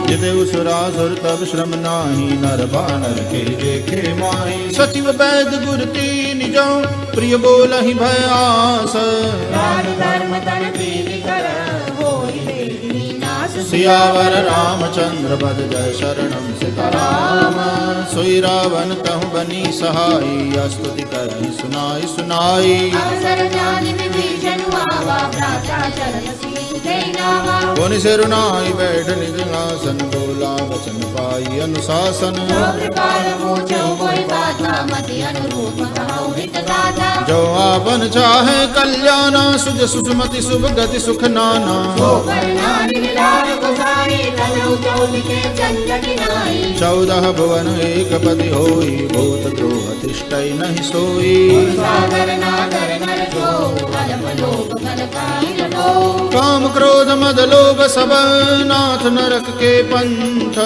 जिते उसुरासुर तब श्रम नाही नर बानर के देखे माही सचिव वैद गुर तीन जो प्रिय बोलहि भय आस सियावर रामचंद्र पद जय शरणम सीताराम। सोई रावण कहूँ बनी सहाई स्तुति करी सुनाई सुनाई विभीषण आवा भ्राता चरण सीधे नावा पुनि सिरुनाई बैठ निज आसन बोला वचन पाई अनुशासन कृपाल पूछो कोई बाता मति अनुरूप कहो हित दाता जो आपन चाहे कल्याणा सुज सुषमति शुभ गति सुख नाना चौदह भुवन एक पति होई भूत द्रोह तिष्ठै नहीं सोई काम क्रोध मद लोभ सब नाथ नरक के पंथ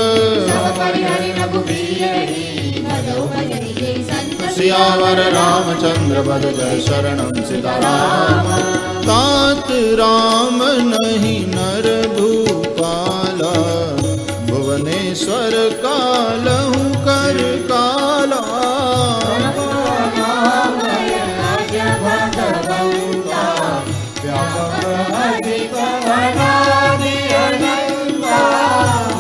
सियावर रामचंद्र बद जय शरणम सीताराम तात राम नहीं नर भूपाला भुवनेश्वर कालहु कर काला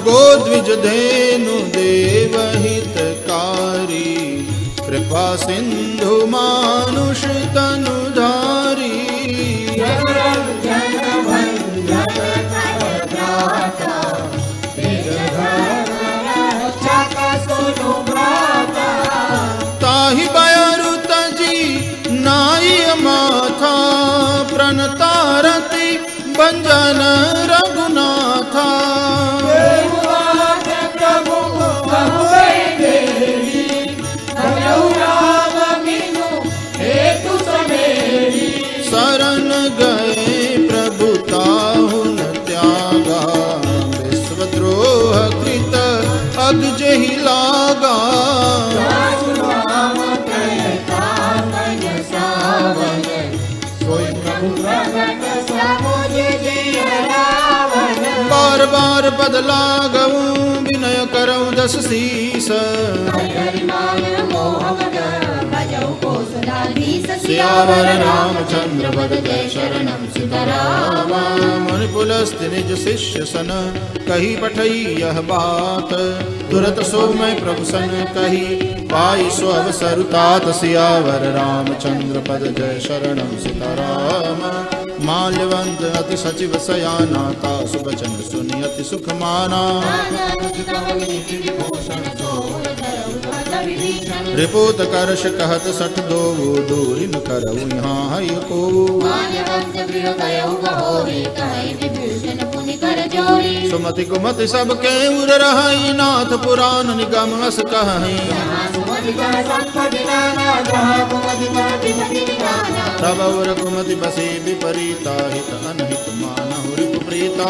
गोद्विज धेनु देवहितकारी कृपा सिंधु मानुष तनुधारी ताहि बयरु तजी नाई माथा प्रणतारति भंजन रघुनाथा शरण गए प्रभु ताहु न त्यागा विश्वद्रोह कृत अग्ज ही लागा बार बार पद लागऊ विनय करऊँ दस शीस सियावर रामचंद्र बद जय शरणम सीताराम मुनि पुलस्त्य निज शिष्य सन कही पठई यह बात तुरत सो मैं प्रभु सन कही पाई सो अवसर तात सियावर रामचंद्र पद जय शरणम सीताराम माल्यवंत अति सचिव सयाना ता सुबचन सुनि अति सुख माना रिपोत करश कहत सठ दो दूरी न करऊ यहाँ है को सुमति कुमति सब के उर रही नाथ पुराण निगम अस कहि तब उर कुमति बसे विपरीता हित अनहित मानहु रिपु प्रीता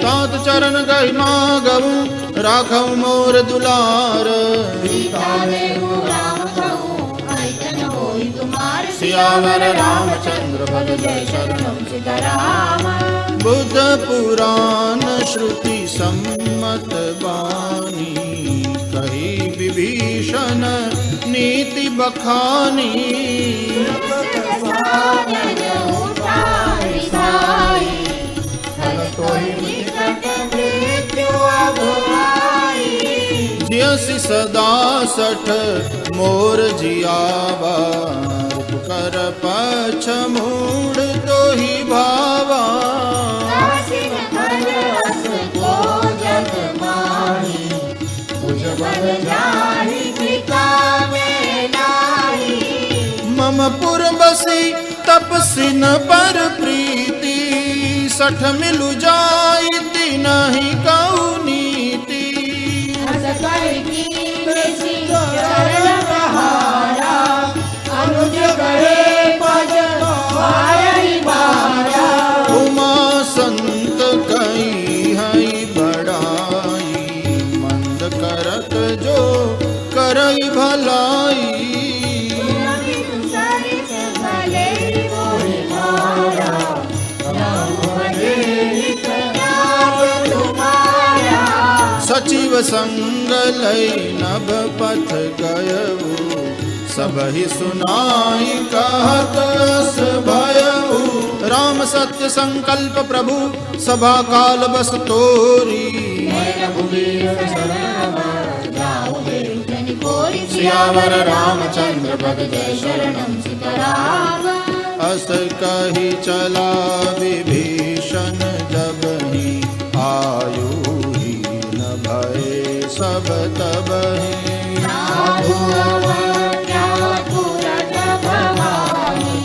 तात चरण गहि मागऊ राखऊ मोर दुलार सियावर रामचंद्र बद जय शरणम सीताराम बुद्ध पुराण श्रुति सम्मत बानी कही विभीषण नीति बखानी जियसि सदा सठ मोर जियावा कर पछ मूढ़ तो ही भावा मम पुर बसी तपसिन पर प्रीति सठ मिलु जाइति नहीं कऊ नीति उमा संत कई हई बड़ाई मंद करत जो करई भलाई सचिव संग लई नभ पथ गयऊ सबहि सुनाई कहत अस भयऊ राम सत्य संकल्प प्रभु सभा काल बस तोरी होई सियावर रामचंद्र पद जय शरणम सीताराम। अस कही चला विभीषण जब ही आयु ही न भय सब तब ही। साधु अवज्ञा तुरत भवानी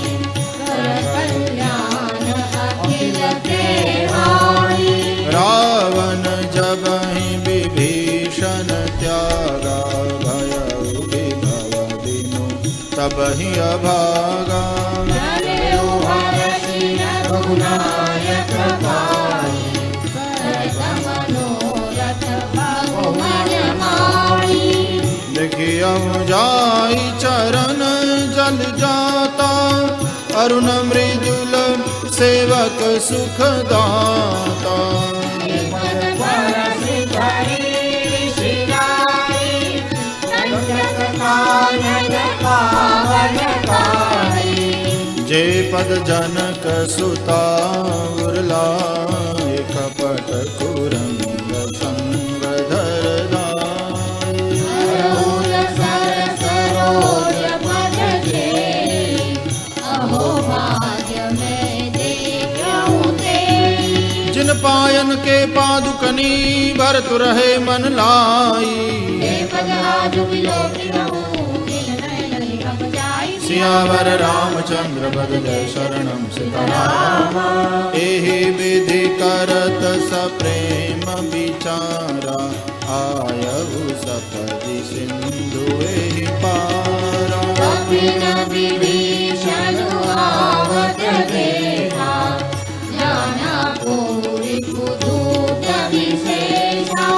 कर कल्याण अखिल देवानी। रावण जब ही विभीषण त्यागा भय विभव दिनु तब ही अभागा। रघुनायक पाई करत मनोरथ भगवान माई। देखियो जाई चरण जल जाता अरुण मृदुल सेवक सुख दाता। जे पद जनक सुता उर्ला कपट कुरंग संग धरदाई। सरोज पद जे अहो भाग्य में देखूं ते। जिन पायन के पादुकनी भरत रहे मन लाई। पद आज विलोकी रहूं सियावर रामचंद्र पद जय शरणम सीताराम। एहि विधि करत सप्रेम विचारा आयु सपदि सिंधु एहि पारा। कपिन विभीषण आवत देखा जाना पूरी कुदूत विशेषा।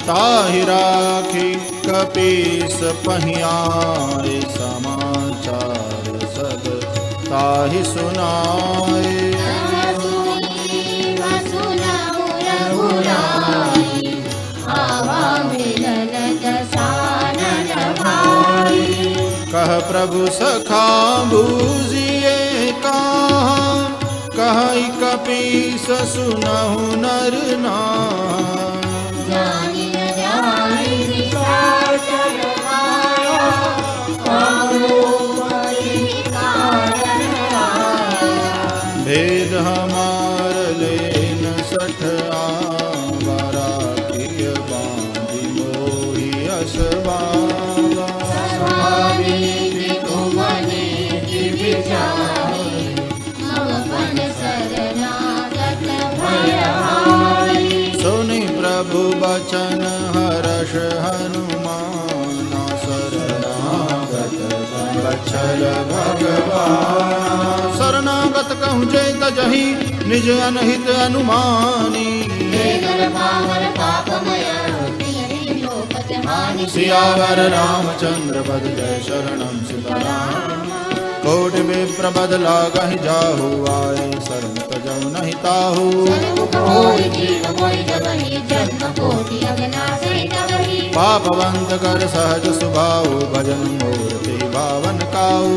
ताहि राखी कपीस पहियाए समाचार सब ताहि सुनाए। कह प्रभु सखा बूझिए कहा कहि कपीस सुनहु नर नार। भेद हमार लेन सठ आवारा किय बांधी मोहि असबावा। सुनि प्रभु बचन हर्ष हनुमाना शरणागत बछल भगवान। शरणागत कहूँ जे तजहि निज अनहित अनुमानी। सियावर रामचंद्र पद जय शरणम सीताराम। कोटि विप्र बद लागहि जाहु आए शरण तजौ नहीं ताहु। पापवंत कर सहज सुभाऊ भजन मूर्ति भावन काऊ।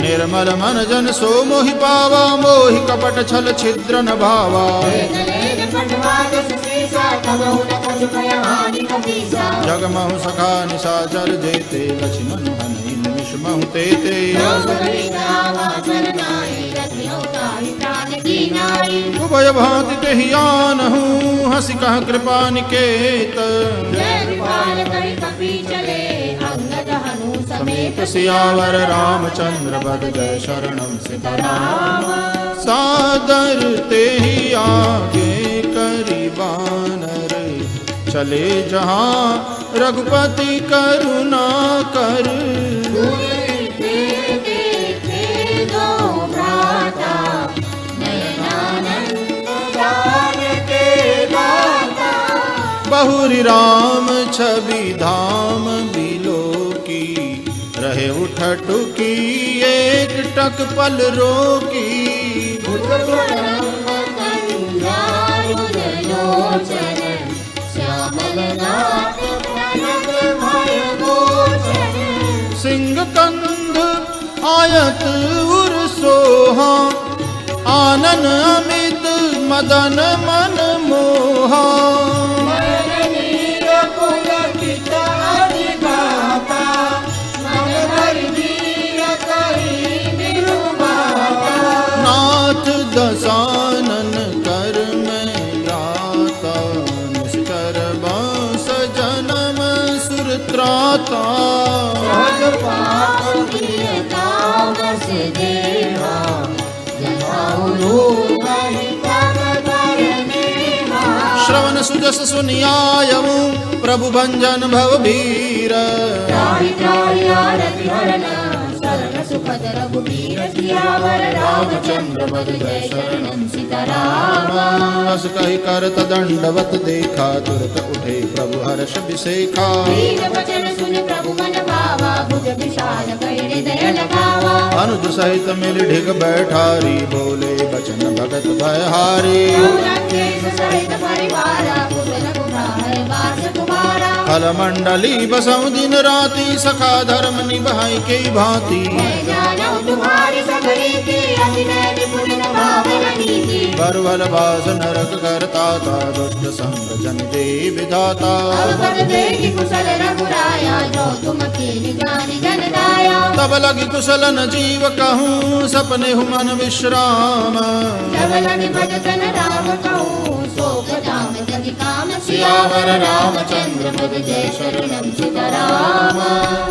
निर्मल मन जन सो मोहि पावा मोहि कपट छल छिद्र न भावा। जगमहु सखा निशाचर जेते लक्ष्मण हनि निमिष महु तेते। उभय भांति तेहि आनहु हंसी कह कृपा निकेत। समेत सियावर रामचंद्र पद जय शरणम सीताराम। सादर तेहि आगे करी बानर चले जहाँ रघुपति करुणा कर। बहुरी राम छवि धाम बिलो की रहे उठटुकी एक टक पल रोकी। सिंह कंध आयत उर सोहा आनन अमित मदन मन मोहा। त्राता। सब पाप कीता बस देवा, जहाँ लोग तब करनेहा। श्रवण सुजस सुनियायऊ प्रभु भंजन भव भीर। त्राहि त्राहि आरति हरन, शरण सुखद रघुबीर। सियावर रामचंद्र पद जय शरणम सीताराम। अस कहि करत दंडवत देखा, तुरत उठे प्रभु हर्ष विसेखा। दीन वचन सुन प्रभु मन भावा, भुज विशाल कहि हृदय लगावा। अनुज सहित मिल ढिग बैठारी, बोले बचन भगत भयहारी। लंकेश सहित परिवारा, कुशल कुठार वास कुमारा। फल मंडली बसऊ दिन राति, सखा धर्म निभाई के भांति। मैं जानऊ तुम्हारी सब रीति, अति निपुण भावन नीति। बरवल बास नरक करता था, दुष्ट संग जन दे विधाता। अवगत देखि कुशल रघुराया, जो तुम कीन जानि जन दाया। तब लगी कुशलन जीव कहूँ, सपने हु मन विश्राम। जब लगी भजन राम कहूँ, शोक धाम जगि काम। सियावर रामचंद्र पद जय शरणम सीताराम।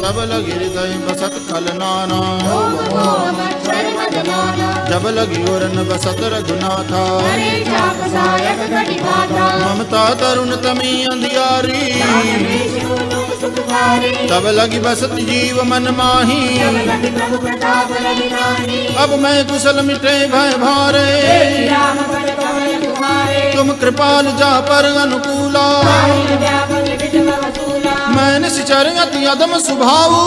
तब लगी हृदय बसत खल नाना, मोह मच्छर मद माना। जब लगी ओरन बसत रघुनाथा। हरे चाप सायक घटी बाधा, ममता तरुण तमी अंधियारी। सुखकारी तब लगी बसत जीव मन माही। लगी प्रभु प्रताप लगी नानी। अब मैं कुशल मिटे भय भारे, राम पद कमल तुम्हारे। तुम कृपाल जा पर अनुकूला। साहिल व्यापक विज महसूला, मैं निश्चर अति अदम सुभाऊ।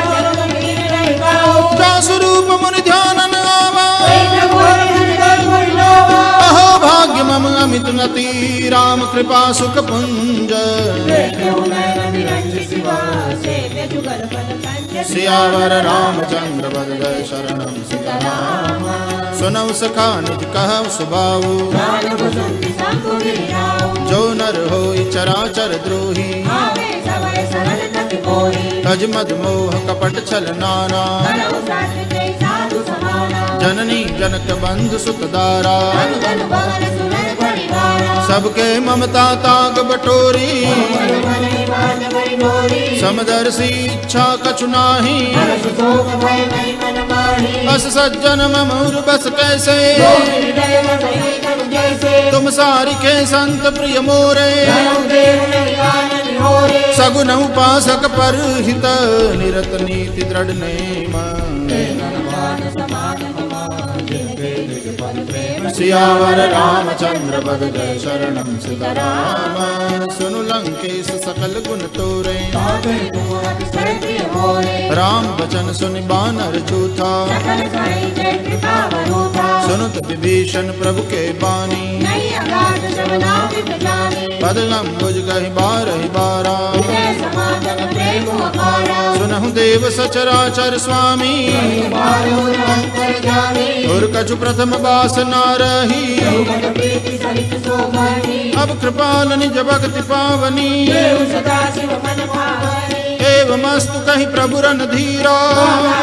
चरण कीन रहि गाओ। जा स्वरूप मुनि ध्यानन आवा। प्रभु हरि गुण लोवा। अहो भाग्य मम अमित नति, राम कृपा सुख पुंज। देखो नैन निरंज शिवा, सेव्य जुगल पद कंज। सियावर रामचंद्र पद जय शरणम सीताराम। सुनौ सखा निज कहु सुभाऊ, जान कुसुम संग गिराओ। जो नर होई चराचर द्रोही। आवे सबय सरल तति कोई, तज मद मोह कपट छल नाना। करहु साथ जय साधु समाना। जननी जनक बंधु सुत दारा। जन जन भवन सुनर परिवारा। सबके ममता ताग बटोरी। मन मन निवाज बड़ी डोरी। समदर्शी इच्छा कछु नाही। हर्ष शोक भय नहीं मन माही। अस सज्जन ममूर बस कैसे, हृदय बसई तनु जैसे। तुम सारिके संत प्रिय मोरे। जयउ देव नहीं आनन होरे। सगुन उपासक पर हित, निरत नीति दृढ़ नेम। मान समान समान, जिनके निज पद प्रेम। सियावर रामचंद्र पद जय शरणम सीताराम। सुनु लंकेश सकल गुण तोरे, ताके तुम अतिशय प्रिय मोरे। राम बचन सुनि बानर छूथा। सकल साई जय कृपा वरूथा। सुनुत विभीषण प्रभु के बानी। नहीं अगाध श्रवणा विद जानी। पद लंबुज गहि बारहि बारा। हृदय समागम प्रेम अपारा। सुनहु देव सचराचर स्वामी। बारों अंतर जानी। और कछु प्रथम बास ना रही। मन प्रीति सहित शोभनी। अब कृपाल निज भक्ति पावनी। देव सदा शिव मन भावनी। एवमस्तु कहि प्रभु रन धीरा।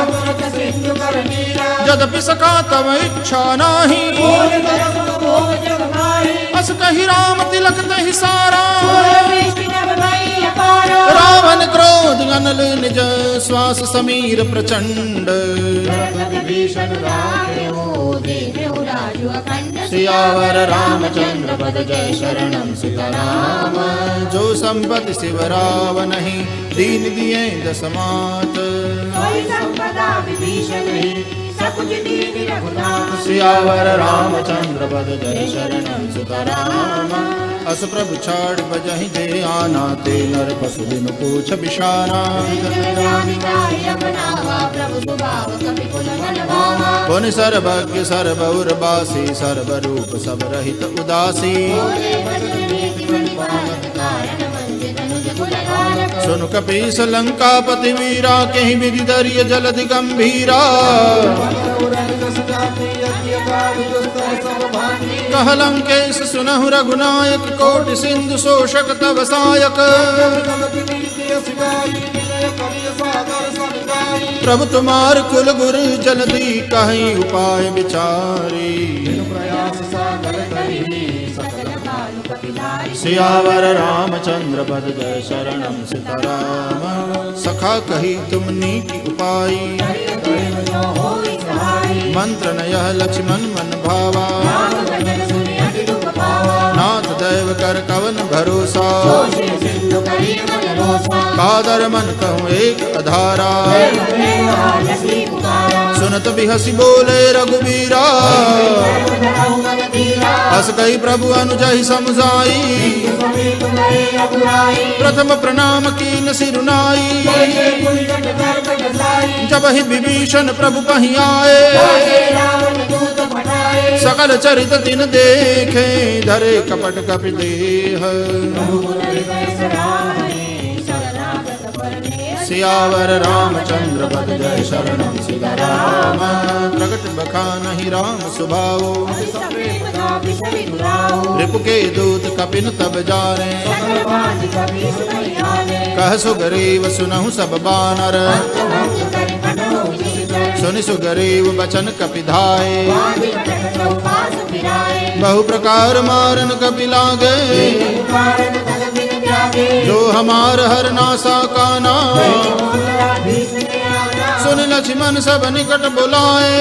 तुरत सिंधु कर नीरा। यद्यपि सखा तव इच्छा नाही। बोल दरसुन भोग जग माही। अस कहि राम तिलक तहि सारा। सोय वृष्टि नभ भई अपारा। रावण क्रोध अनल निज, श्वास समीर प्रचंड। विभीषण राखेहो, देखेहो राजु अखंड। सियावर रामचंद्र पद जय शरणम सीताराम। जो संपत्ति शिव रावनहि, दीन दिए दसमात। कोई संपदा विभीषण ही, सकुच दीन रघुनाथ। सियावर रामचंद्र पद जय शरणम सीताराम। अस प्रभु छाड़ बजहि जे आना, ते नर पशु बिनु पूछ बिषाना। जानि जाहि अपनावा, प्रभु स्वभाव कपि कुल मन भावा। पुनि सर्वज्ञ सर्वउर बासी, सर्वरूप सब रहित उदासी। बोले वचन नीति बड़ि पालक, कारण मंज तनुज कुल धारक। सुनु कपीस लंकापति वीरा, कहीं विधि दरिय जलधि गंभीरा। कह लंकेश सुनहु रघुनायक, कोटि सिंधु शोषक तव सायक। प्रभु तुम्हार कुल गुर जलधि, कहीं उपाय विचारी। प्रयास सागर करी, सकल काल कपिधारी सियावर रामचंद्र पद जय शरणम सीताराम। सखा कही तुमनी की उपाई हरि प्रेम जो होई सहाय मंत्र नय लक्ष्मण मन भावा राम भजन सुनि अति दुख पावा नाथ दैव कर कवन भरोसा दोषी सिंधु करी मन रोसा कादर मन कहूँ एक अधारा देव देव आलसी पुकारा सुनत बिहसी बोले रघुबीरा धर्म धरऊ मन धीरा हस गई प्रभु अनुजहि समझाई समीप गए रघुराई प्रथम प्रणाम कीन सिरुनाई जय पुनि जट कर कट साई जब ही विभीषण प्रभु कहीं आए राजे रावण दूत पठाए सकल चरित दिन देखे धरे कपट कपि देह रघुकुल हृदय सराहने शरणागत परने सियावर रामचंद्र पद जय शरणम सीताराम। प्रगट बखानहि राम सुभाओ अति सप्रेम तापि सरि दुराओ रिपु के दूत कपिन तब जाने सकल भांति कपीस नहीं आने कह सुग्रीव सुनहु सब बानर अंत भंग करि कटहु विचित्र सुनि सुग्रीव बचन कपि धाये वादी कटक चौपास फिराए बहु प्रकार मारन कपि लागे कारण तन बिन त्यागे जो हमार हर नासा काना बोला भीष्म ने आना सुन लक्ष्मण सब निकट बुलाए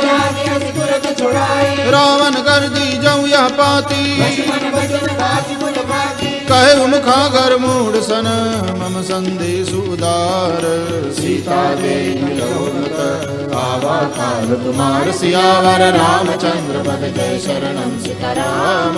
जागे अति तुरत छुड़ाए रावण कर दी जऊ यह पाती लक्ष्मण बचन बाति कुल बाती कहे मुखागर मूढ़ सन मम संदेश उदार सीता देवी रघुनत आवा काल तुम्हार सियावर रामचंद्र पद जय शरणम सीताराम।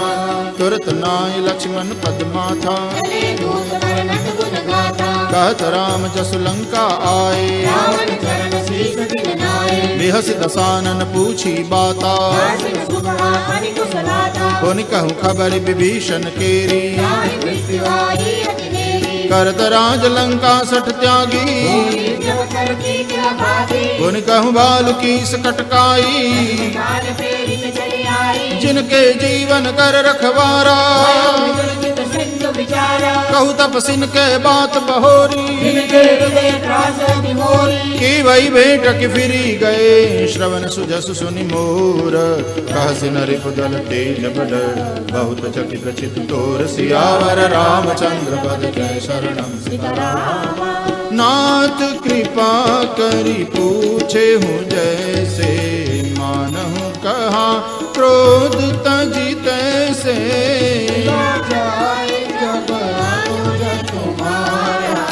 तुरत नाय लक्ष्मण पद माथा चले दूत वर्णन गुण गाथा कहत राम जसु लंका आए रावण चरण शीस दिन नाए बेहस दसानन पूछी बाता आसिन सुभा हरि कुशलाता पुनि कहूँ खबर विभीषण केरी नाहि मृत्यु आई अति देरी करत राज लंका सठ त्यागी जब करती क्या बाती पुनि कहूँ बाल की सकटकाई काल फेरी के चली आई जिनके जीवन कर रखवारा चित सिंधु विचारा कहु तपसिन के बात बहोरी जिनके हृदय त्रास विमोरी की वही भेंट की फिरी गए श्रवण सुजस सुनि मोर कहसि नरिपुदल तेज बड़ बहुत चकित चित तोर सियावर रामचंद्र पद जय शरणम सीताराम। नाथ कृपा करी पूछे हूँ जैसे मानहु कहा क्रोध तजी तैसे जाए जब अनुज तुम्हारा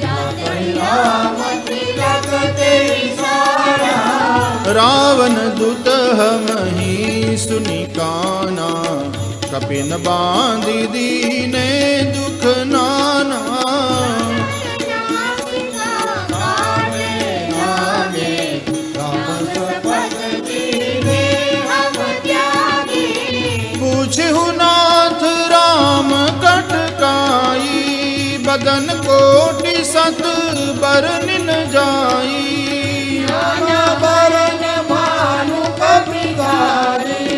जाते राम तिलक तेरी सारा रावण दूत हमहि सुनि काना कपिन बांधि दीने दुख नाना पूछहु नाथ राम कटकाई बदन कोटि सत बरन जाई बरन भानु कपिधारी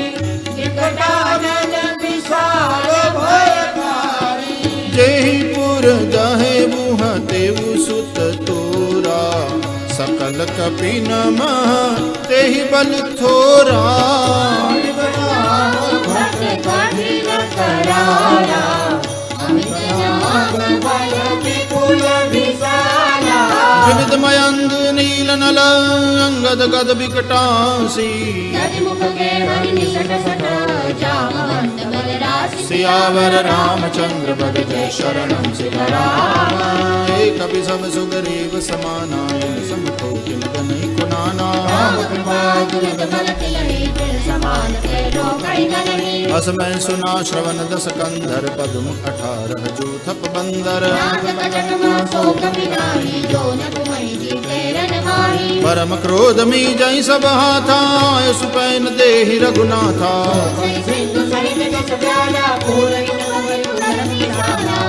निकटानन विशाल भयकारी जेहि पुर दहे बुह तेउ सुत तोरा सकल कपि नमः तेहि बल थोरा भक्त कठिन करारा अमित नाम भय विपुल विशाला विविध मयंग नील नल अंगद गद विकटासी मुख के हरि निसट सट जामवंत बलराशि सियावर रामचंद्र पद जय शरणम सीताराम। हे कपि सब सुग्रीव समानायन समकोटि नगनहि कुनाना अस मैं सुना श्रवण दस कंधर पद्म 18 जूथप बंदर परम क्रोध मी जय सब हाथा सुपैन देहि रघुनाथा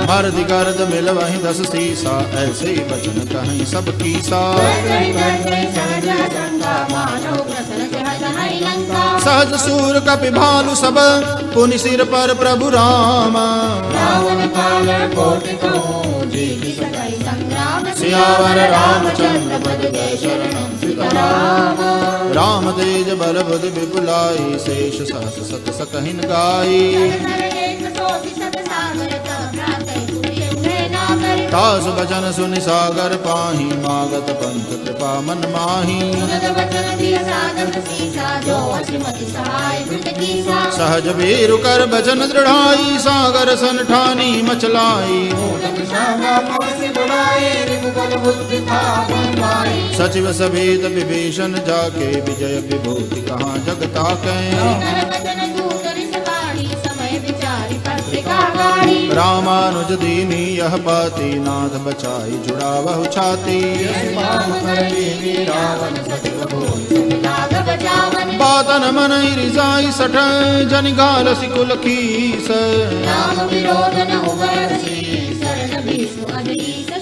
मर्द गर्द मिल वही 10 सीसा ऐसे ही बचन कहीं सब कीसा सहज सूर कपि भालु सब पुनि सिर पर प्रभु राम सियावर रामचंद्र पद जय शरणम सीताराम। राम तेज बल बुद्धि विपुलाई शेष सहस सत सकहिन गाई सोचि सत सागर तब भ्रातै तुझे उन्हें ना कर। तास बचन सुनि सागर पाही मागत पंथ कृपा मन माही। सुनत बचन दिय सागर सीसा जो असिमति सहाय कृत कीसा। सहज वीरु कर बचन दृढ़ाई सागर सन ठानी मचलाई। सचिव सभेत विभीषण जाके विजय विभूति कहाँ जगता के। रामानुज दीनी यह पाती नाथ बचाई जुड़ावहु छाती। बातन मन रिसाई सठ जन गाल सिकुल खीस।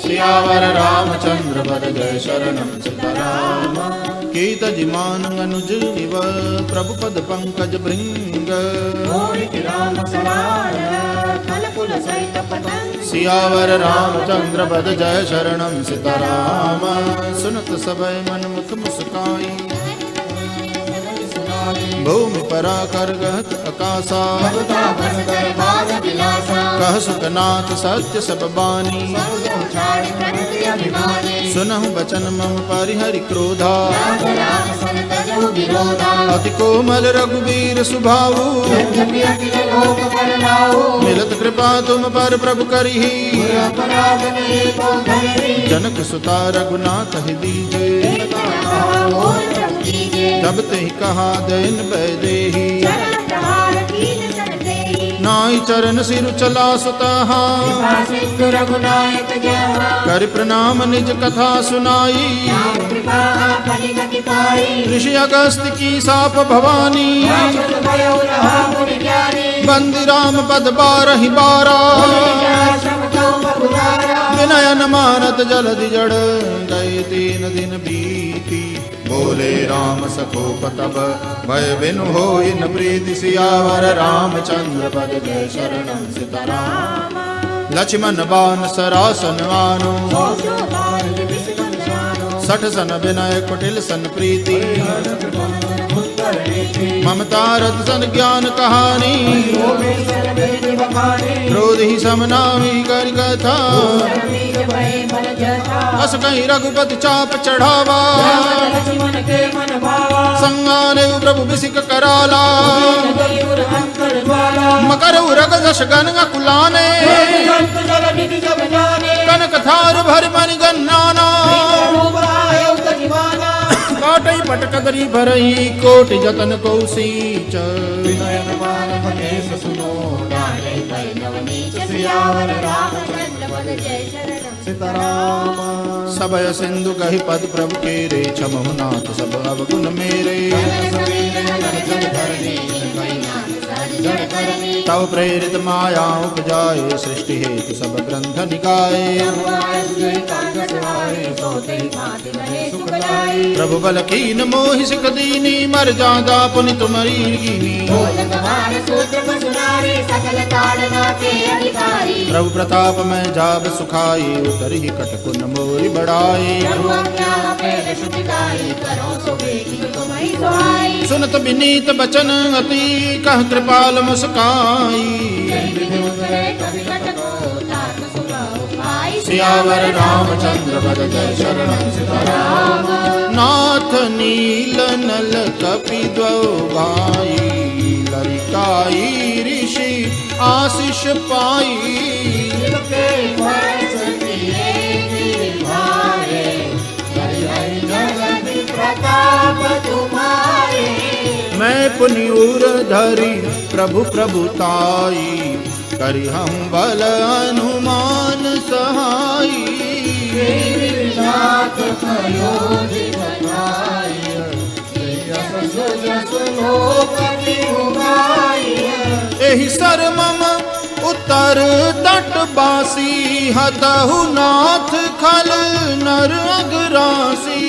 सियावर रामचंद्र पद जय शरणम सीताराम। कीत जिमान अनुज इव प्रभु पद पंकज भृंग। सियावर रामचंद्र पद जय शरणम सीताराम। सुनत सबय मन मुख मुस्काई भूमि परा कर गहत आकाशा। कह सुखनाथ सत्य सब बानी सुनहु बचन मम परिहरि क्रोधा। अति कोमल रघुवीर सुभाऊ मिलत कृपा तुम पर प्रभु करिहि। जनक सुता रघुनाथ ही दीजे तब ते कहा दैन बैदेही। नाई चरण सिर चला सुतहा कर प्रणाम निज कथा सुनाई। ऋषि अगस्त की साप भवानी बंदी राम पद बारहि बारा। विनयन मानत जलधि जड़ गए 3 दिन बीती। बोले राम सकोप तब भय बिनु होई न प्रीति। सियावर रामचंद्र पद जय शरणम सीताराम। लक्ष्मण बान सरासन आनो सठ सन विनय कुटिल सन प्रीति। ममता रथ सन ज्ञान कहानी क्रोध ही समनामी कर कथा। अस कहीं रघुपति चाप चढ़ावा संगाने प्रभु बिसिक कराला। मकर उरग दश गन कुलाने कनक थार भर मन गन्नाना। काटई पटकदरी भरई कोटि जतन कौशीच। सबय सिंधु कहि पद प्रभु केरे छमहु नाथ सब अवगुण मेरे। तव प्रेरित माया उपजाए सृष्टि हेतु सब ग्रंथ निकाये। प्रभु बल कीन मोहि सिख दीनी मर जादा पुनि तुमरी कीनी। प्रभु प्रताप में जाब सुखाई उतर ही कटकुन मोरी बढ़ाई। सुनत विनीत बचन अति कह कृपाल मुस्काई। सियावर रामचंद्र पद जय शरणम सीताराम। नाथ नील नल कपि द्वौ भाई ललिकाई ऋषि आशीष पाई। मैं पुनिउर धरी प्रभु प्रभुताई करि हम बल अनुमान सहाई। एहि सर मम उत्तर तट बासी हतहु नाथ खल नर अगरासी।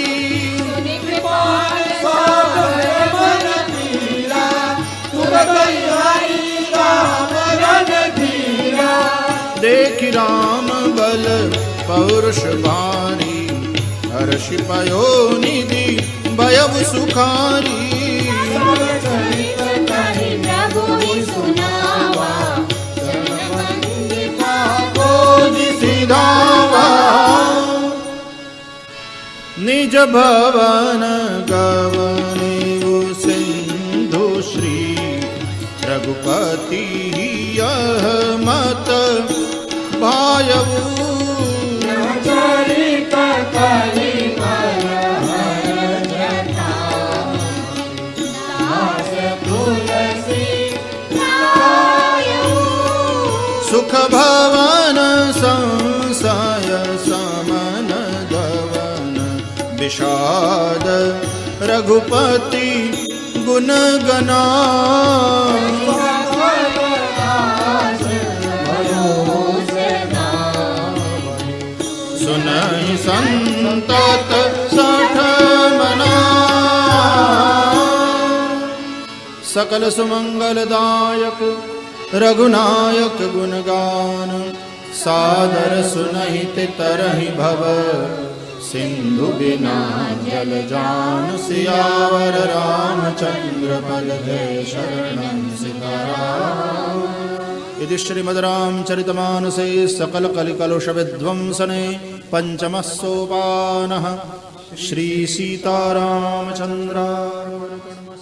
देख राम बल पौरुष भारी हर्ष पयो निधि भयउ सुखारी। निज भवन गवनेऊ सिंधु श्री रघुपति यह मत भायऊ चरित कलि मल हर जथा दास तुलसी लायऊ सुख भवन संशय समन गवन विषाद रघुपति गुण गना सुनहि संतत सठ मना सकल सुमंगलदायक रघुनायक गुणगान सादर सुनहि तरहि भव सिंधु बिना जल जान सियावर रामचंद्र पद जय शरणं सीताराम। इति श्रीमद्रामचरितमानसे सकल कलिकलुष विध्वंसने पंचमः सोपानः श्री सीतारामचंद्रार्पणमस्तु।